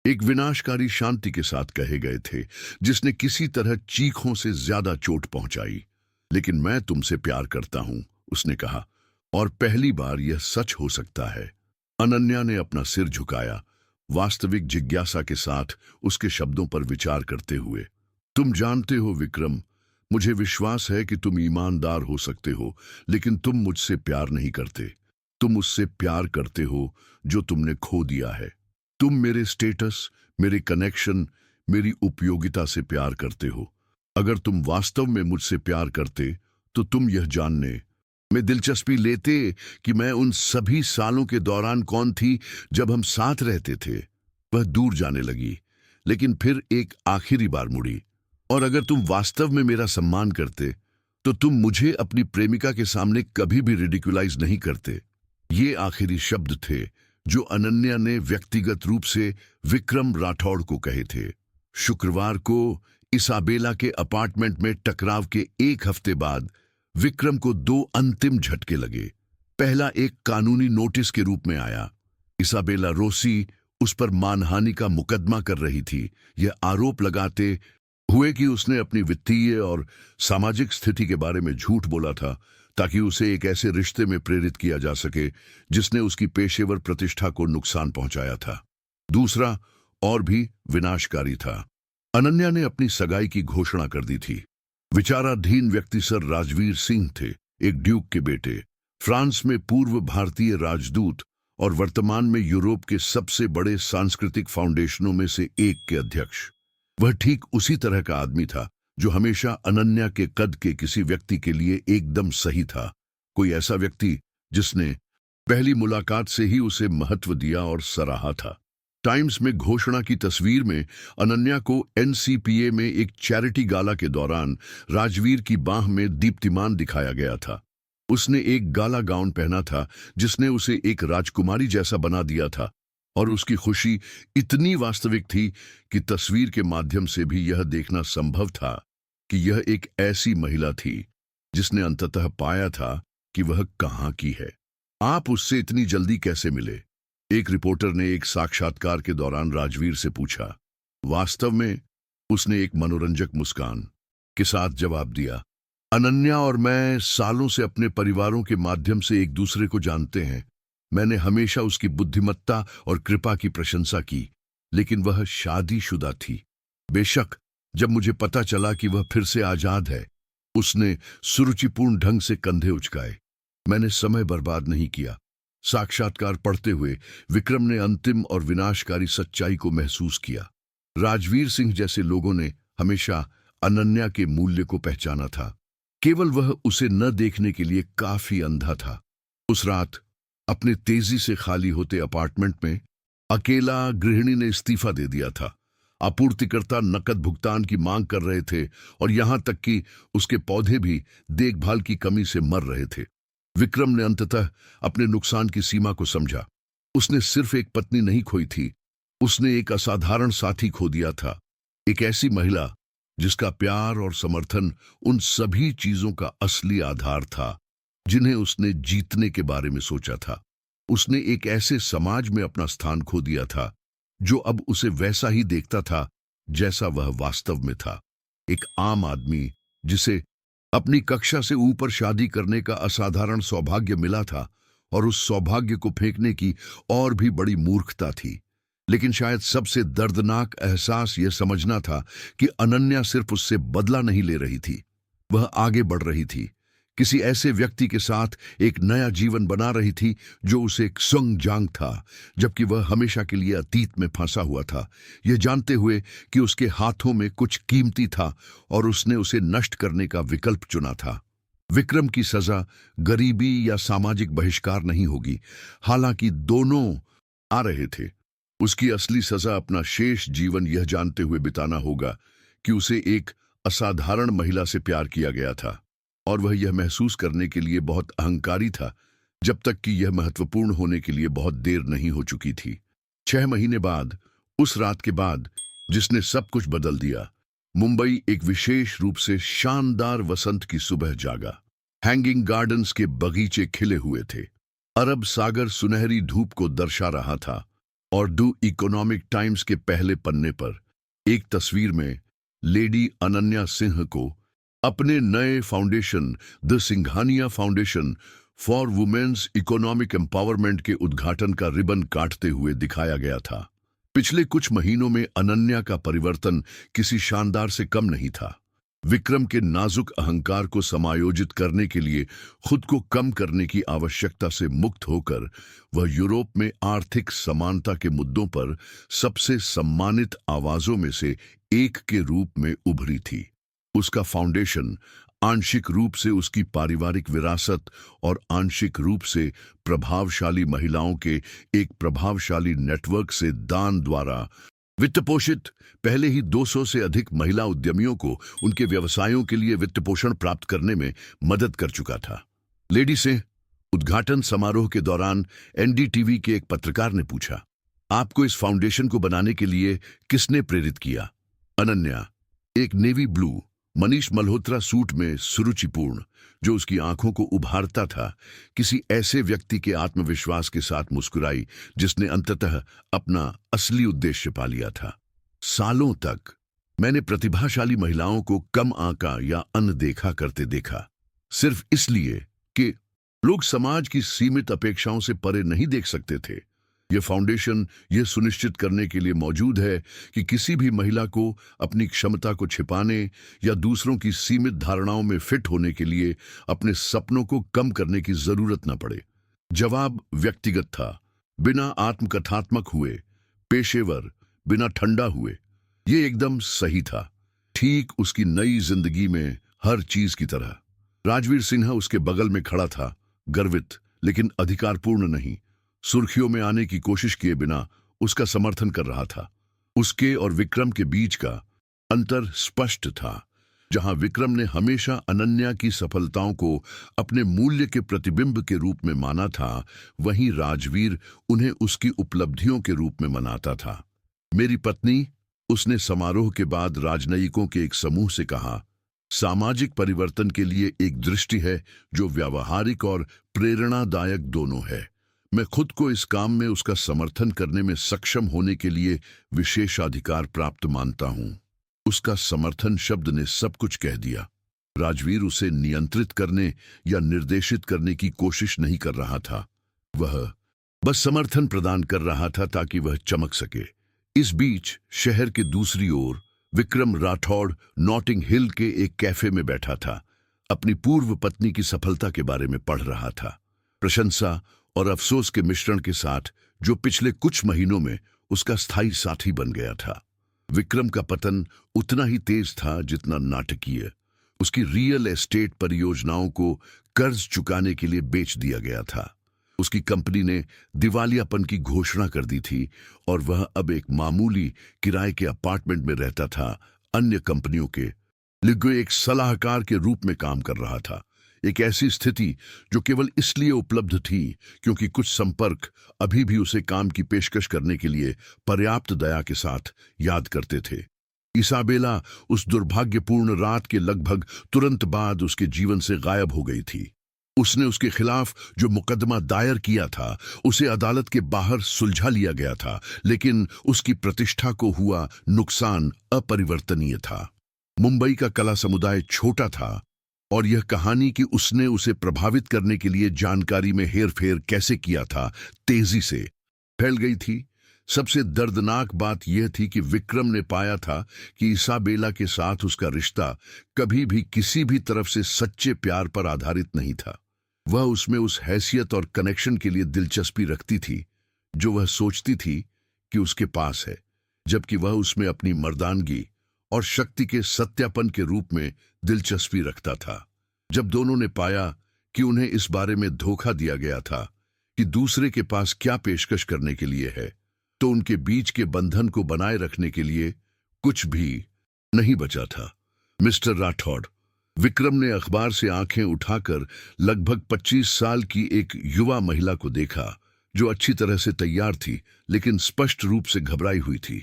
एक विनाशकारी शांति के साथ कहे गए थे जिसने किसी तरह चीखों से ज्यादा चोट पहुंचाई। लेकिन मैं तुमसे प्यार करता हूं, उसने कहा, और पहली बार यह सच हो सकता है। अनन्या ने अपना सिर झुकाया, वास्तविक जिज्ञासा के साथ उसके शब्दों पर विचार करते हुए। तुम जानते हो विक्रम, मुझे विश्वास है कि तुम ईमानदार हो सकते हो, लेकिन तुम मुझसे प्यार नहीं करते। तुम उससे प्यार करते हो जो तुमने खो दिया है। तुम मेरे स्टेटस, मेरे कनेक्शन, मेरी उपयोगिता से प्यार करते हो। अगर तुम वास्तव में मुझसे प्यार करते तो तुम यह जानने में दिलचस्पी लेते कि मैं उन सभी सालों के दौरान कौन थी जब हम साथ रहते थे। वह दूर जाने लगी, लेकिन फिर एक आखिरी बार मुड़ी। और अगर तुम वास्तव में मेरा सम्मान करते तो तुम मुझे अपनी प्रेमिका के सामने कभी भी रिडिकुलाइज नहीं करते। ये आखिरी शब्द थे जो अनन्या ने व्यक्तिगत रूप से विक्रम राठौड़ को कहे थे। शुक्रवार को इसाबेला के अपार्टमेंट में टकराव के एक हफ्ते बाद विक्रम को 2 अंतिम झटके लगे। पहला एक कानूनी नोटिस के रूप में आया। इसाबेला रोसी उस पर मानहानि का मुकदमा कर रही थी, यह आरोप लगाते हुए कि उसने अपनी वित्तीय और सामाजिक स्थिति के बारे में झूठ बोला था ताकि उसे एक ऐसे रिश्ते में प्रेरित किया जा सके जिसने उसकी पेशेवर प्रतिष्ठा को नुकसान पहुंचाया था। दूसरा और भी विनाशकारी था। अनन्या ने अपनी सगाई की घोषणा कर दी थी। विचाराधीन व्यक्ति सर राजवीर सिंह थे, एक ड्यूक के बेटे, फ्रांस में पूर्व भारतीय राजदूत और वर्तमान में यूरोप के सबसे बड़े सांस्कृतिक फाउंडेशनों में से एक के अध्यक्ष। वह ठीक उसी तरह का आदमी था जो हमेशा अनन्या के कद के किसी व्यक्ति के लिए एकदम सही था। कोई ऐसा व्यक्ति जिसने पहली मुलाकात से ही उसे महत्व दिया और सराहा था। टाइम्स में घोषणा की तस्वीर में अनन्या को एनसीपीए में एक चैरिटी गाला के दौरान राजवीर की बाह में दीप्तिमान दिखाया गया था। उसने एक गाला गाउन पहना था जिसने उसे एक राजकुमारी जैसा बना दिया था, और उसकी खुशी इतनी वास्तविक थी कि तस्वीर के माध्यम से भी यह देखना संभव था कि यह एक ऐसी महिला थी जिसने अंततः पाया था कि वह कहाँ की है। आप उससे इतनी जल्दी कैसे मिले? एक रिपोर्टर ने एक साक्षात्कार के दौरान राजवीर से पूछा। वास्तव में उसने एक मनोरंजक मुस्कान के साथ जवाब दिया, अनन्या और मैं सालों से अपने परिवारों के माध्यम से एक दूसरे को जानते हैं। मैंने हमेशा उसकी बुद्धिमत्ता और कृपा की प्रशंसा की, लेकिन वह शादीशुदा थी। बेशक जब मुझे पता चला कि वह फिर से आजाद है, उसने सुरुचिपूर्ण ढंग से कंधे उचकाए। मैंने समय बर्बाद नहीं किया। साक्षात्कार पढ़ते हुए विक्रम ने अंतिम और विनाशकारी सच्चाई को महसूस किया। राजवीर सिंह जैसे लोगों ने हमेशा अनन्या के मूल्य को पहचाना था, केवल वह उसे न देखने के लिए काफी अंधा था। उस रात अपने तेजी से खाली होते अपार्टमेंट में अकेला गृहिणी ने इस्तीफा दे दिया था। आपूर्तिकर्ता नकद भुगतान की मांग कर रहे थे और यहां तक कि उसके पौधे भी देखभाल की कमी से मर रहे थे। विक्रम ने अंततः अपने नुकसान की सीमा को समझा। उसने सिर्फ एक पत्नी नहीं खोई थी, उसने एक असाधारण साथी खो दिया था। एक ऐसी महिला जिसका प्यार और समर्थन उन सभी चीजों का असली आधार था जिन्हें उसने जीतने के बारे में सोचा था। उसने एक ऐसे समाज में अपना स्थान खो दिया था जो अब उसे वैसा ही देखता था जैसा वह वास्तव में था। एक आम आदमी जिसे अपनी कक्षा से ऊपर शादी करने का असाधारण सौभाग्य मिला था और उस सौभाग्य को फेंकने की और भी बड़ी मूर्खता थी। लेकिन शायद सबसे दर्दनाक एहसास यह समझना था कि अनन्या सिर्फ उससे बदला नहीं ले रही थी, वह आगे बढ़ रही थी। किसी ऐसे व्यक्ति के साथ एक नया जीवन बना रही थी जो उसे एक संग था, जबकि वह हमेशा के लिए अतीत में फंसा हुआ था, यह जानते हुए कि उसके हाथों में कुछ कीमती था और उसने उसे नष्ट करने का विकल्प चुना था। विक्रम की सजा गरीबी या सामाजिक बहिष्कार नहीं होगी, हालांकि दोनों आ रहे थे। उसकी असली सजा अपना शेष जीवन यह जानते हुए बिताना होगा कि उसे एक असाधारण महिला से प्यार किया गया था और वह यह महसूस करने के लिए बहुत अहंकारी था जब तक कि यह महत्वपूर्ण होने के लिए बहुत देर नहीं हो चुकी थी। 6 महीने बाद, उस रात के बाद जिसने सब कुछ बदल दिया, मुंबई एक विशेष रूप से शानदार वसंत की सुबह जागा। हैंगिंग गार्डन्स के बगीचे खिले हुए थे, अरब सागर सुनहरी धूप को दर्शा रहा था और द इकोनॉमिक टाइम्स के पहले पन्ने पर एक तस्वीर में लेडी अनन्या सिंह को अपने नए foundation the Singhania foundation for women's economic empowerment के उद्घाटन का रिबन काटते हुए दिखाया गया था। पिछले कुछ महीनों में अनन्या का परिवर्तन किसी शानदार से कम नहीं था। विक्रम के नाजुक अहंकार को समायोजित करने के लिए खुद को कम करने की आवश्यकता से मुक्त होकर वह यूरोप में आर्थिक समानता के मुद्दों पर सबसे सम्मानित आवाजों में से एक के रूप में उभरी थी। उसका फाउंडेशन आंशिक रूप से उसकी पारिवारिक विरासत और आंशिक रूप से प्रभावशाली महिलाओं के एक प्रभावशाली नेटवर्क से दान द्वारा वित्तपोषित पहले ही 200 से अधिक महिला उद्यमियों को उनके व्यवसायों के लिए वित्तपोषण प्राप्त करने में मदद कर चुका था। लेडी से उद्घाटन समारोह के दौरान एनडीटीवी के एक पत्रकार ने पूछा, आपको इस फाउंडेशन को बनाने के लिए किसने प्रेरित किया? अनन्या, एक navy blue Manish Malhotra suit में सुरुचिपूर्ण, जो उसकी आंखों को उभारता था, किसी ऐसे व्यक्ति के आत्मविश्वास के साथ मुस्कुराई जिसने अंततः अपना असली उद्देश्य पा लिया था। सालों तक मैंने प्रतिभाशाली महिलाओं को कम आंका या अनदेखा करते देखा, सिर्फ इसलिए कि लोग समाज की सीमित अपेक्षाओं से परे नहीं देख सकते थे। यह फाउंडेशन यह सुनिश्चित करने के लिए मौजूद है कि किसी भी महिला को अपनी क्षमता को छिपाने या दूसरों की सीमित धारणाओं में फिट होने के लिए अपने सपनों को कम करने की जरूरत न पड़े। जवाब व्यक्तिगत था, बिना आत्मकथात्मक हुए, पेशेवर, बिना ठंडा हुए। यह एकदम सही था, ठीक उसकी नई जिंदगी में हर चीज की तरह। राजवीर सिन्हा उसके बगल में खड़ा था, गर्वित लेकिन अधिकारपूर्ण नहीं, सुर्खियों में आने की कोशिश किए बिना उसका समर्थन कर रहा था। उसके और विक्रम के बीच का अंतर स्पष्ट था। जहां विक्रम ने हमेशा अनन्या की सफलताओं को अपने मूल्य के प्रतिबिंब के रूप में माना था, वहीं राजवीर उन्हें उसकी उपलब्धियों के रूप में मनाता था। मेरी पत्नी, उसने समारोह के बाद राजनयिकों के एक समूह से कहा, सामाजिक परिवर्तन के लिए एक दृष्टि है जो व्यावहारिक और प्रेरणादायक दोनों है। मैं खुद को इस काम में उसका समर्थन करने में सक्षम होने के लिए विशेषाधिकार प्राप्त मानता हूं। उसका समर्थन शब्द ने सब कुछ कह दिया। राजवीर उसे नियंत्रित करने या निर्देशित करने की कोशिश नहीं कर रहा था, वह बस समर्थन प्रदान कर रहा था ताकि वह चमक सके। इस बीच शहर के दूसरी ओर विक्रम राठौड़ नॉटिंग हिल के एक कैफे में बैठा था। अपनी पूर्व पत्नी की सफलता के बारे में पढ़ रहा था, प्रशंसा और अफसोस के मिश्रण के साथ, जो पिछले कुछ महीनों में उसका स्थायी साथी बन गया था। विक्रम का पतन उतना ही तेज था जितना नाटकीय। उसकी रियल एस्टेट परियोजनाओं को कर्ज चुकाने के लिए बेच दिया गया था। उसकी कंपनी ने दिवालियापन की घोषणा कर दी थी और वह अब एक मामूली किराए के अपार्टमेंट में रहता था, अन्य कंपनियों के लिए एक सलाहकार के रूप में काम कर रहा था। एक ऐसी स्थिति जो केवल इसलिए उपलब्ध थी क्योंकि कुछ संपर्क अभी भी उसे काम की पेशकश करने के लिए पर्याप्त दया के साथ याद करते थे। इसाबेला उस दुर्भाग्यपूर्ण रात के लगभग तुरंत बाद उसके जीवन से गायब हो गई थी। उसने उसके खिलाफ जो मुकदमा दायर किया था उसे अदालत के बाहर सुलझा लिया गया था, लेकिन उसकी प्रतिष्ठा को हुआ नुकसान अपरिवर्तनीय था। मुंबई का कला समुदाय छोटा था और यह कहानी कि उसने उसे प्रभावित करने के लिए जानकारी में हेरफेर कैसे किया था, तेजी से फैल गई थी। सबसे दर्दनाक बात यह थी कि विक्रम ने पाया था कि इसाबेला के साथ उसका रिश्ता कभी भी किसी भी तरफ से सच्चे प्यार पर आधारित नहीं था। वह उसमें उस हैसियत और कनेक्शन के लिए दिलचस्पी रखती थी जो वह सोचती थी कि उसके पास है, जबकि वह उसमें अपनी मर्दानगी और शक्ति के सत्यापन के रूप में दिलचस्पी रखता था। जब दोनों ने पाया कि उन्हें इस बारे में धोखा दिया गया था कि दूसरे के पास क्या पेशकश करने के लिए है, तो उनके बीच के बंधन को बनाए रखने के लिए कुछ भी नहीं बचा था। मिस्टर राठौड़, विक्रम ने अखबार से आंखें उठाकर लगभग 25 साल की एक युवा महिला को देखा जो अच्छी तरह से तैयार थी लेकिन स्पष्ट रूप से घबराई हुई थी।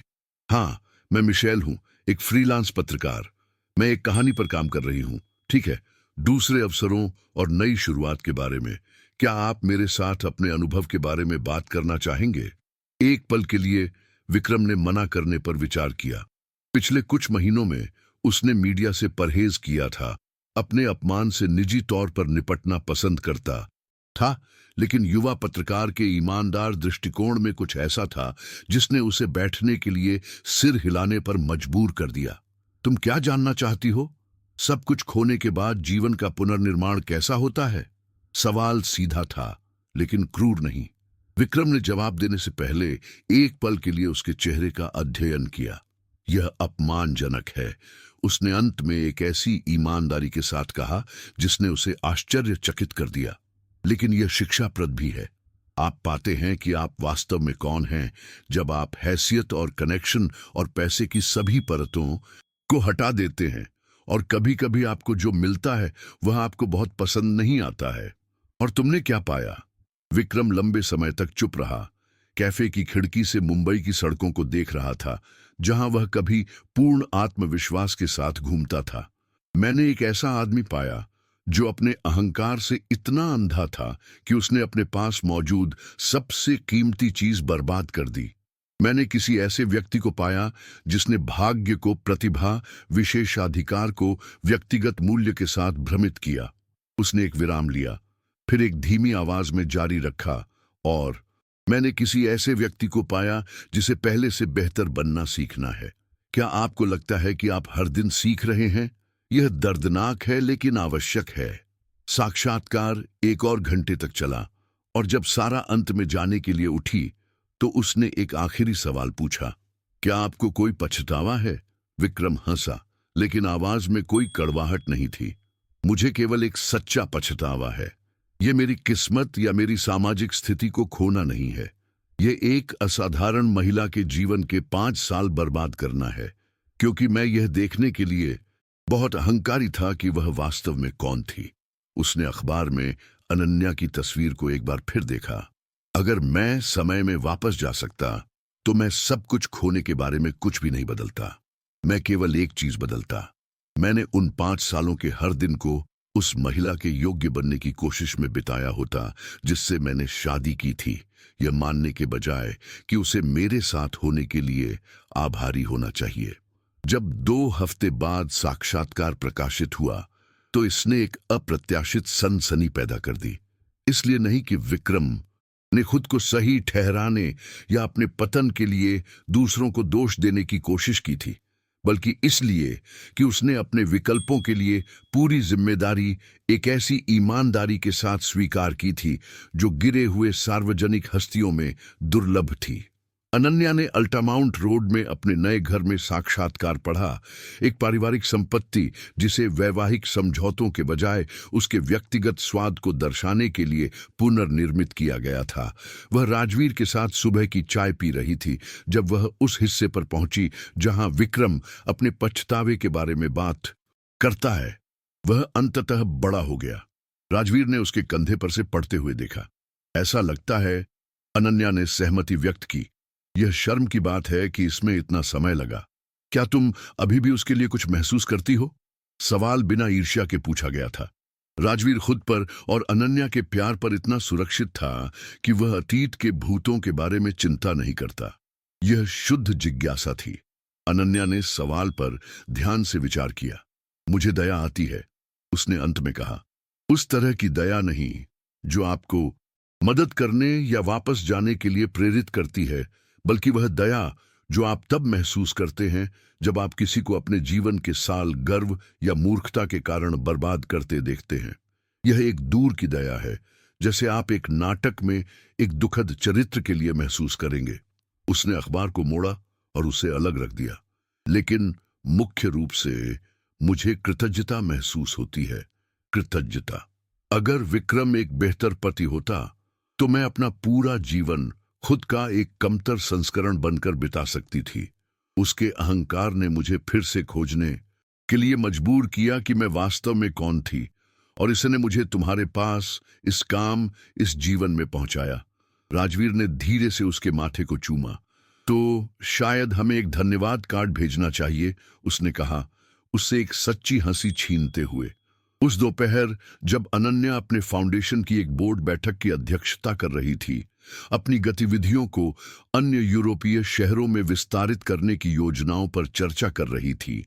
हाँ, मैं मिशेल हूं, एक फ्रीलांस पत्रकार। मैं एक कहानी पर काम कर रही हूं। ठीक है, दूसरे अवसरों और नई शुरुआत के बारे में क्या आप मेरे साथ अपने अनुभव के बारे में बात करना चाहेंगे? एक पल के लिए विक्रम ने मना करने पर विचार किया। पिछले कुछ महीनों में उसने मीडिया से परहेज किया था, अपने अपमान से निजी तौर पर निपटना पसंद करता था, लेकिन युवा पत्रकार के ईमानदार दृष्टिकोण में कुछ ऐसा था जिसने उसे बैठने के लिए सिर हिलाने पर मजबूर कर दिया। तुम क्या जानना चाहती हो? सब कुछ खोने के बाद जीवन का पुनर्निर्माण कैसा होता है? सवाल सीधा था लेकिन क्रूर नहीं। विक्रम ने जवाब देने से पहले एक पल के लिए उसके चेहरे का अध्ययन किया। यह अपमानजनक है, उसने अंत में एक ऐसी ईमानदारी के साथ कहा जिसने उसे आश्चर्यचकित कर दिया। लेकिन यह शिक्षाप्रद भी है। आप पाते हैं कि आप वास्तव में कौन हैं जब आप हैसियत और कनेक्शन और पैसे की सभी परतों को हटा देते हैं, और कभी कभी आपको जो मिलता है वह आपको बहुत पसंद नहीं आता है। और तुमने क्या पाया? विक्रम लंबे समय तक चुप रहा, कैफे की खिड़की से मुंबई की सड़कों को देख रहा था जहां वह कभी पूर्ण आत्मविश्वास के साथ घूमता था। मैंने एक ऐसा आदमी पाया जो अपने अहंकार से इतना अंधा था कि उसने अपने पास मौजूद सबसे कीमती चीज बर्बाद कर दी। मैंने किसी ऐसे व्यक्ति को पाया जिसने भाग्य को प्रतिभा, विशेषाधिकार को व्यक्तिगत मूल्य के साथ भ्रमित किया। उसने एक विराम लिया, फिर एक धीमी आवाज में जारी रखा, और मैंने किसी ऐसे व्यक्ति को पाया जिसे पहले से बेहतर बनना सीखना है। क्या आपको लगता है कि आप हर दिन सीख रहे हैं? यह दर्दनाक है लेकिन आवश्यक है। साक्षात्कार 1 और घंटे तक चला, और जब सारा अंत में जाने के लिए उठी तो उसने एक आखिरी सवाल पूछा, क्या आपको कोई पछतावा है? विक्रम हंसा, लेकिन आवाज में कोई कड़वाहट नहीं थी। मुझे केवल एक सच्चा पछतावा है। यह मेरी किस्मत या मेरी सामाजिक स्थिति को खोना नहीं है। यह एक असाधारण महिला के जीवन के 5 साल बर्बाद करना है, क्योंकि मैं यह देखने के लिए बहुत अहंकारी था कि वह वास्तव में कौन थी। उसने अखबार में अनन्या की तस्वीर को एक बार फिर देखा। अगर मैं समय में वापस जा सकता तो मैं सब कुछ खोने के बारे में कुछ भी नहीं बदलता। मैं केवल एक चीज बदलता। मैंने उन 5 सालों के हर दिन को उस महिला के योग्य बनने की कोशिश में बिताया होता जिससे मैंने शादी की थी, यह मानने के बजाय कि उसे मेरे साथ होने के लिए आभारी होना चाहिए। जब 2 हफ्ते बाद साक्षात्कार प्रकाशित हुआ तो इसने एक अप्रत्याशित सनसनी पैदा कर दी। इसलिए नहीं कि विक्रम ने खुद को सही ठहराने या अपने पतन के लिए दूसरों को दोष देने की कोशिश की थी, बल्कि इसलिए कि उसने अपने विकल्पों के लिए पूरी जिम्मेदारी एक ऐसी ईमानदारी के साथ स्वीकार की थी जो गिरे हुए सार्वजनिक हस्तियों में दुर्लभ थी। अनन्या ने अल्टामाउंट रोड में अपने नए घर में साक्षात्कार पढ़ा, एक पारिवारिक संपत्ति जिसे वैवाहिक समझौतों के बजाय उसके व्यक्तिगत स्वाद को दर्शाने के लिए पुनर्निर्मित किया गया था। वह राजवीर के साथ सुबह की चाय पी रही थी जब वह उस हिस्से पर पहुंची जहां विक्रम अपने पछतावे के बारे में बात करता है। वह अंततः बड़ा हो गया। राजवीर ने उसके कंधे पर से पड़ते हुए देखा। ऐसा लगता है, अनन्या ने सहमति व्यक्त की। यह शर्म की बात है कि इसमें इतना समय लगा। क्या तुम अभी भी उसके लिए कुछ महसूस करती हो? सवाल बिना ईर्ष्या के पूछा गया था। राजवीर खुद पर और अनन्या के प्यार पर इतना सुरक्षित था कि वह अतीत के भूतों के बारे में चिंता नहीं करता। यह शुद्ध जिज्ञासा थी। अनन्या ने सवाल पर ध्यान से विचार किया। मुझे दया आती है, उसने अंत में कहा। उस तरह की दया नहीं जो आपको मदद करने या वापस जाने के लिए प्रेरित करती है, बल्कि वह दया जो आप तब महसूस करते हैं जब आप किसी को अपने जीवन के साल गर्व या मूर्खता के कारण बर्बाद करते देखते हैं। यह एक दूर की दया है, जैसे आप एक नाटक में एक दुखद चरित्र के लिए महसूस करेंगे। उसने अखबार को मोड़ा और उसे अलग रख दिया। लेकिन मुख्य रूप से मुझे कृतज्ञता महसूस होती है। कृतज्ञता। अगर विक्रम एक बेहतर पति होता तो मैं अपना पूरा जीवन खुद का एक कमतर संस्करण बनकर बिता सकती थी। उसके अहंकार ने मुझे फिर से खोजने के लिए मजबूर किया कि मैं वास्तव में कौन थी, और इसने मुझे तुम्हारे पास, इस काम, इस जीवन में पहुंचाया। राजवीर ने धीरे से उसके माथे को चूमा। तो शायद हमें एक धन्यवाद कार्ड भेजना चाहिए, उसने कहा, उससे एक सच्ची हंसी छीनते हुए। उस दोपहर जब अनन्या अपने फाउंडेशन की एक बोर्ड बैठक की अध्यक्षता कर रही थी, अपनी गतिविधियों को अन्य यूरोपीय शहरों में विस्तारित करने की योजनाओं पर चर्चा कर रही थी,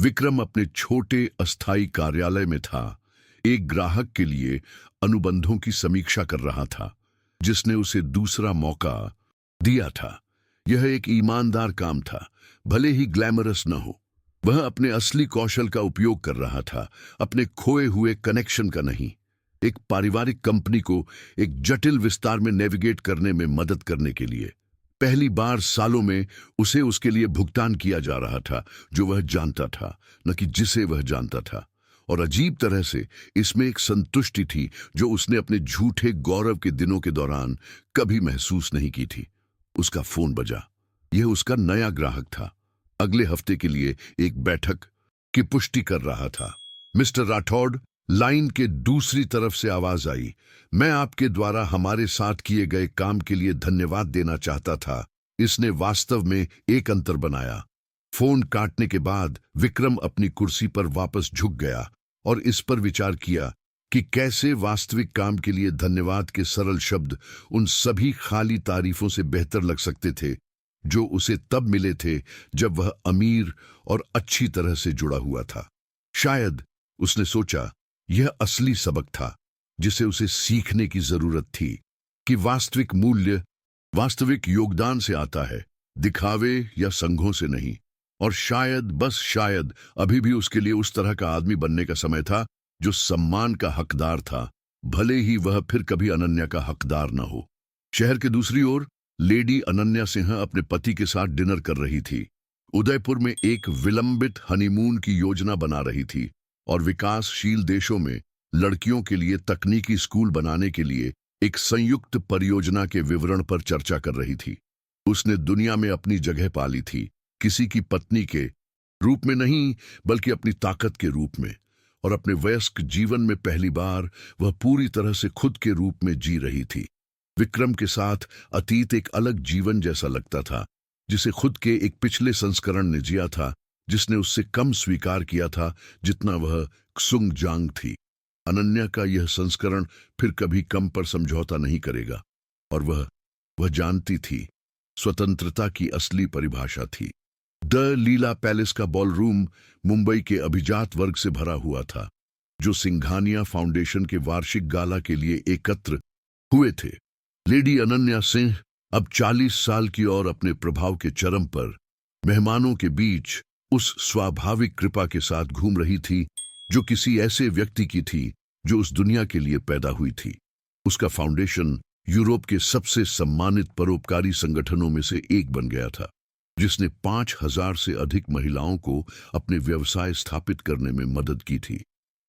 विक्रम अपने छोटे अस्थायी कार्यालय में था। एक ग्राहक के लिए अनुबंधों की समीक्षा कर रहा था जिसने उसे दूसरा मौका दिया था। यह एक ईमानदार काम था, भले ही ग्लैमरस न हो। वह अपने असली कौशल का उपयोग कर रहा था, अपने खोए हुए कनेक्शन का नहीं। एक पारिवारिक कंपनी को एक जटिल विस्तार में नेविगेट करने में मदद करने के लिए पहली बार सालों में उसे उसके लिए भुगतान किया जा रहा था, जो वह जानता था, न कि जिसे वह जानता था। और अजीब तरह से इसमें एक संतुष्टि थी जो उसने अपने झूठे गौरव के दिनों के दौरान कभी महसूस नहीं की थी। उसका फोन बजा। यह उसका नया ग्राहक था, अगले हफ्ते के लिए एक बैठक की पुष्टि कर रहा था। मिस्टर राठौड़, लाइन के दूसरी तरफ से आवाज आई। मैं आपके द्वारा हमारे साथ किए गए काम के लिए धन्यवाद देना चाहता था। इसने वास्तव में एक अंतर बनाया। फोन काटने के बाद विक्रम अपनी कुर्सी पर वापस झुक गया और इस पर विचार किया कि कैसे वास्तविक काम के लिए धन्यवाद के सरल शब्द उन सभी खाली तारीफों से बेहतर लग सकते थे जो उसे तब मिले थे जब वह अमीर और अच्छी तरह से जुड़ा हुआ था। शायद, उसने सोचा, यह असली सबक था जिसे उसे सीखने की जरूरत थी कि वास्तविक मूल्य वास्तविक योगदान से आता है, दिखावे या संघों से नहीं। और शायद, बस शायद, अभी भी उसके लिए उस तरह का आदमी बनने का समय था जो सम्मान का हकदार था, भले ही वह फिर कभी अनन्या का हकदार न हो। शहर के दूसरी ओर लेडी अनन्या सिंह अपने पति के साथ डिनर कर रही थी। उदयपुर में एक विलंबित हनीमून की योजना बना रही थी और विकासशील देशों में लड़कियों के लिए तकनीकी स्कूल बनाने के लिए एक संयुक्त परियोजना के विवरण पर चर्चा कर रही थी। उसने दुनिया में अपनी जगह पाली थी, किसी की पत्नी के रूप में नहीं, बल्कि अपनी ताकत के रूप में। और अपने वयस्क जीवन में पहली बार वह पूरी तरह से खुद के रूप में जी रही थी। विक्रम के साथ अतीत एक अलग जीवन जैसा लगता था, जिसे खुद के एक पिछले संस्करण ने जिया था, जिसने उससे कम स्वीकार किया था जितना वह क्सुंग जांग थी। अनन्या का यह संस्करण फिर कभी कम पर समझौता नहीं करेगा, और वह जानती थी स्वतंत्रता की असली परिभाषा थी। द लीला पैलेस का बॉलरूम मुंबई के अभिजात वर्ग से भरा हुआ था, जो सिंघानिया फाउंडेशन के वार्षिक गाला के लिए एकत्र हुए थे। लेडी अनन्या सिंह अब 40 साल की और अपने प्रभाव के चरम पर मेहमानों के बीच उस स्वाभाविक कृपा के साथ घूम रही थी जो किसी ऐसे व्यक्ति की थी जो उस दुनिया के लिए पैदा हुई थी। उसका फाउंडेशन यूरोप के सबसे सम्मानित परोपकारी संगठनों में से एक बन गया था, जिसने 5,000 से अधिक महिलाओं को अपने व्यवसाय स्थापित करने में मदद की थी।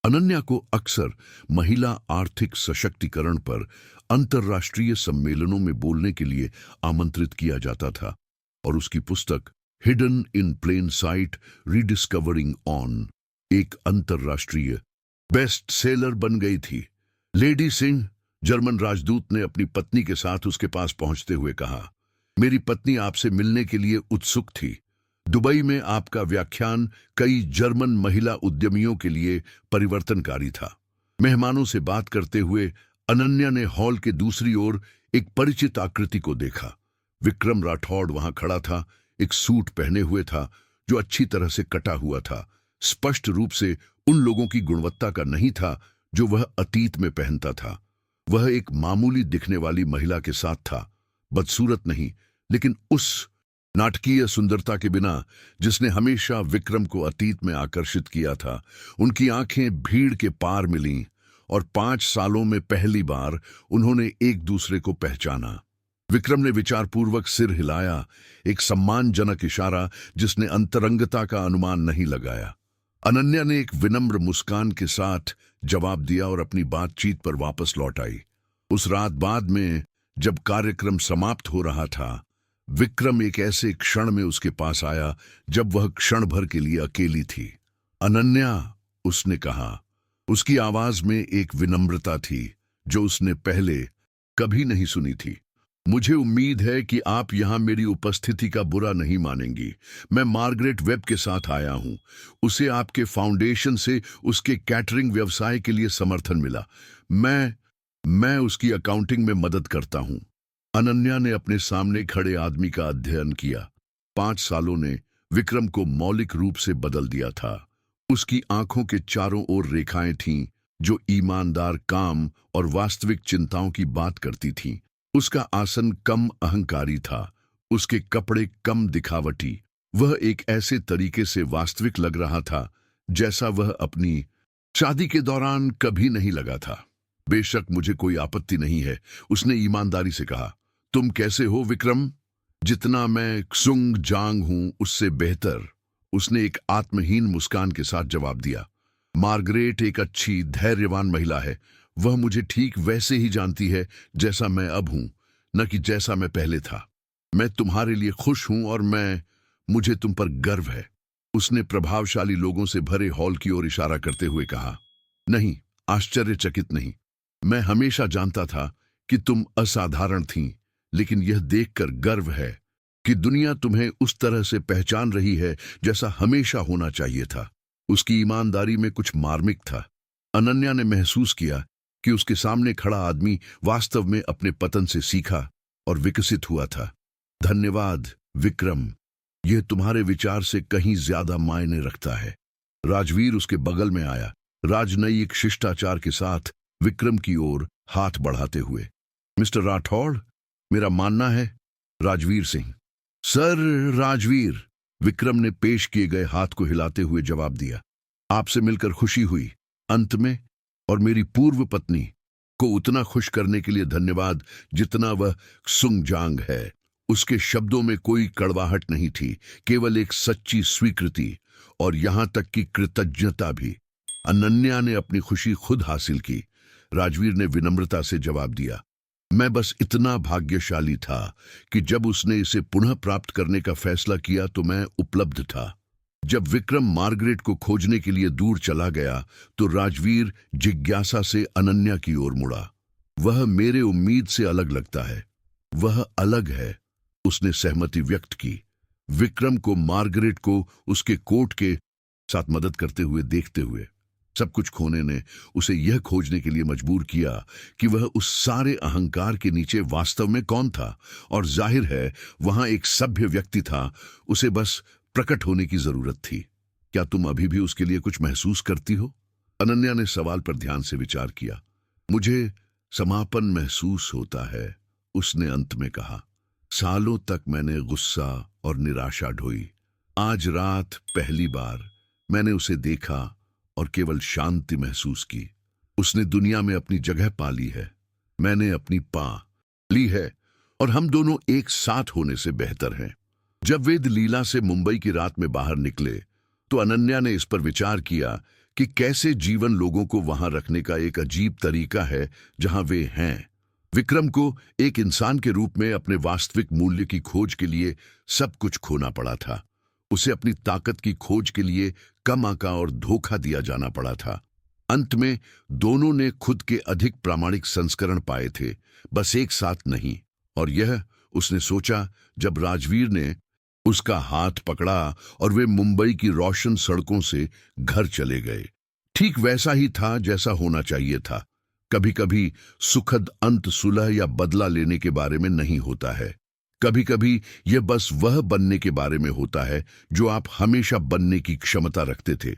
अनन्या को अक्सर महिला आर्थिक सशक्तिकरण पर अंतर्राष्ट्रीय सम्मेलनों में बोलने के लिए आमंत्रित किया जाता था और उसकी पुस्तक hidden in plain sight rediscovering on एक अंतर्राष्ट्रीय बेस्ट सेलर बन गई थी। लेडी सिंह, जर्मन राजदूत ने अपनी पत्नी के साथ उसके पास पहुंचते हुए कहा, मेरी पत्नी आपसे मिलने के लिए उत्सुक थी। दुबई में आपका व्याख्यान कई जर्मन महिला उद्यमियों के लिए परिवर्तनकारी था। मेहमानों से बात करते हुए अनन्या ने हॉल के दूसरी ओर एक परिचित आकृति को देखा। विक्रम राठौड़ वहां खड़ा था, एक सूट पहने हुए था जो अच्छी तरह से कटा हुआ था, स्पष्ट रूप से उन लोगों की गुणवत्ता का नहीं था जो वह अतीत में पहनता था। वह एक मामूली दिखने वाली महिला के साथ था, बदसूरत नहीं, लेकिन उस नाटकीय सुंदरता के बिना जिसने हमेशा विक्रम को अतीत में आकर्षित किया था। उनकी आंखें भीड़ के पार मिलीं और 5 सालों में पहली बार उन्होंने एक दूसरे को पहचाना। विक्रम ने विचारपूर्वक सिर हिलाया, एक सम्मानजनक इशारा जिसने अंतरंगता का अनुमान नहीं लगाया। अनन्या ने एक विनम्र मुस्कान के साथ जवाब दिया और अपनी बातचीत पर वापस लौट आई। उस रात बाद में जब कार्यक्रम समाप्त हो रहा था, विक्रम एक ऐसे क्षण में उसके पास आया जब वह क्षण भर के लिए अकेली थी। अनन्या, उसने कहा। उसकी आवाज में एक विनम्रता थी जो उसने पहले कभी नहीं सुनी थी। मुझे उम्मीद है कि आप यहां मेरी उपस्थिति का बुरा नहीं मानेंगी। मैं मार्गरेट वेब के साथ आया हूं। उसे आपके फाउंडेशन से उसके कैटरिंग व्यवसाय के लिए समर्थन मिला। मैं उसकी अकाउंटिंग में मदद करता हूं। अनन्या ने अपने सामने खड़े आदमी का अध्ययन किया। 5 सालों ने विक्रम को मौलिक रूप से बदल दिया था। उसकी आंखों के चारों ओर रेखाएं थीं जो ईमानदार काम और वास्तविक चिंताओं की बात करती थीं। उसका आसन कम अहंकारी था, उसके कपड़े कम दिखावटी। वह एक ऐसे तरीके से वास्तविक लग रहा था जैसा वह अपनी शादी के दौरान कभी नहीं लगा था। बेशक मुझे कोई आपत्ति नहीं है, उसने ईमानदारी से कहा। तुम कैसे हो विक्रम? जितना मैं क्सुंग जांग हूं उससे बेहतर, उसने एक आत्महीन मुस्कान के साथ जवाब दिया। मार्गरेट एक अच्छी धैर्यवान महिला है। वह मुझे ठीक वैसे ही जानती है जैसा मैं अब हूं, न कि जैसा मैं पहले था। मैं तुम्हारे लिए खुश हूं और मुझे तुम पर गर्व है, उसने प्रभावशाली लोगों से भरे हॉल की ओर इशारा करते हुए कहा। नहीं, आश्चर्यचकित नहीं। मैं हमेशा जानता था कि तुम असाधारण थीं, लेकिन यह देखकर गर्व है कि दुनिया तुम्हें उस तरह से पहचान रही है जैसा हमेशा होना चाहिए था। उसकी ईमानदारी में कुछ मार्मिक था। अनन्या ने महसूस किया कि उसके सामने खड़ा आदमी वास्तव में अपने पतन से सीखा और विकसित हुआ था। धन्यवाद विक्रम, यह तुम्हारे विचार से कहीं ज्यादा मायने रखता है। राजवीर उसके बगल में आया, राजनयिक शिष्टाचार के साथ विक्रम की ओर हाथ बढ़ाते हुए। मिस्टर राठौड़, मेरा मानना है। राजवीर सिंह। सर राजवीर, विक्रम ने पेश किए गए हाथ को हिलाते हुए जवाब दिया। आपसे मिलकर खुशी हुई अंत में, और मेरी पूर्व पत्नी को उतना खुश करने के लिए धन्यवाद जितना वह सुंगजांग है। उसके शब्दों में कोई कड़वाहट नहीं थी, केवल एक सच्ची स्वीकृति और यहां तक कि कृतज्ञता भी। अनन्या ने अपनी खुशी खुद हासिल की। राजवीर ने विनम्रता से जवाब दिया, मैं बस इतना भाग्यशाली था कि जब उसने इसे पुनः प्राप्त करने का फैसला किया तो मैं उपलब्ध था। जब विक्रम मार्गरेट को खोजने के लिए दूर चला गया तो राजवीर जिज्ञासा से अनन्या की ओर मुड़ा। वह मेरे उम्मीद से अलग लगता है। वह अलग है, उसने सहमति व्यक्त की। विक्रम को मार्गरेट को उसके कोट के साथ मदद करते हुए देखते हुए सब कुछ खोने ने उसे यह खोजने के लिए मजबूर किया कि वह उस सारे अहंकार के नीचे वास्तव में कौन था। और जाहिर है वहां एक सभ्य व्यक्ति था, उसे बस प्रकट होने की जरूरत थी। क्या तुम अभी भी उसके लिए कुछ महसूस करती हो? अनन्या ने सवाल पर ध्यान से विचार किया। मुझे समापन महसूस होता है, उसने अंत में कहा। सालों तक मैंने गुस्सा और निराशा ढोई, आज रात पहली बार मैंने उसे देखा और केवल शांति महसूस की। उसने दुनिया में अपनी जगह पा ली है, मैंने अपनी पा ली है, और हम दोनों एक साथ होने से बेहतर हैं। जब वेद लीला से मुंबई की रात में बाहर निकले तो अनन्या ने इस पर विचार किया कि कैसे जीवन लोगों को वहां रखने का एक अजीब तरीका है जहां वे हैं। विक्रम को एक इंसान के रूप में अपने वास्तविक मूल्य की खोज के लिए सब कुछ खोना पड़ा था। उसे अपनी ताकत की खोज के लिए कम आका और धोखा दिया जाना पड़ा था। अंत में दोनों ने खुद के अधिक प्रामाणिक संस्करण पाए थे, बस एक साथ नहीं। और यह उसने सोचा जब राजवीर ने उसका हाथ पकड़ा और वे मुंबई की रोशन सड़कों से घर चले गए। ठीक वैसा ही था जैसा होना चाहिए था। कभी कभी सुखद अंत सुलह या बदला लेने के बारे में नहीं होता है, कभी कभी यह बस वह बनने के बारे में होता है जो आप हमेशा बनने की क्षमता रखते थे।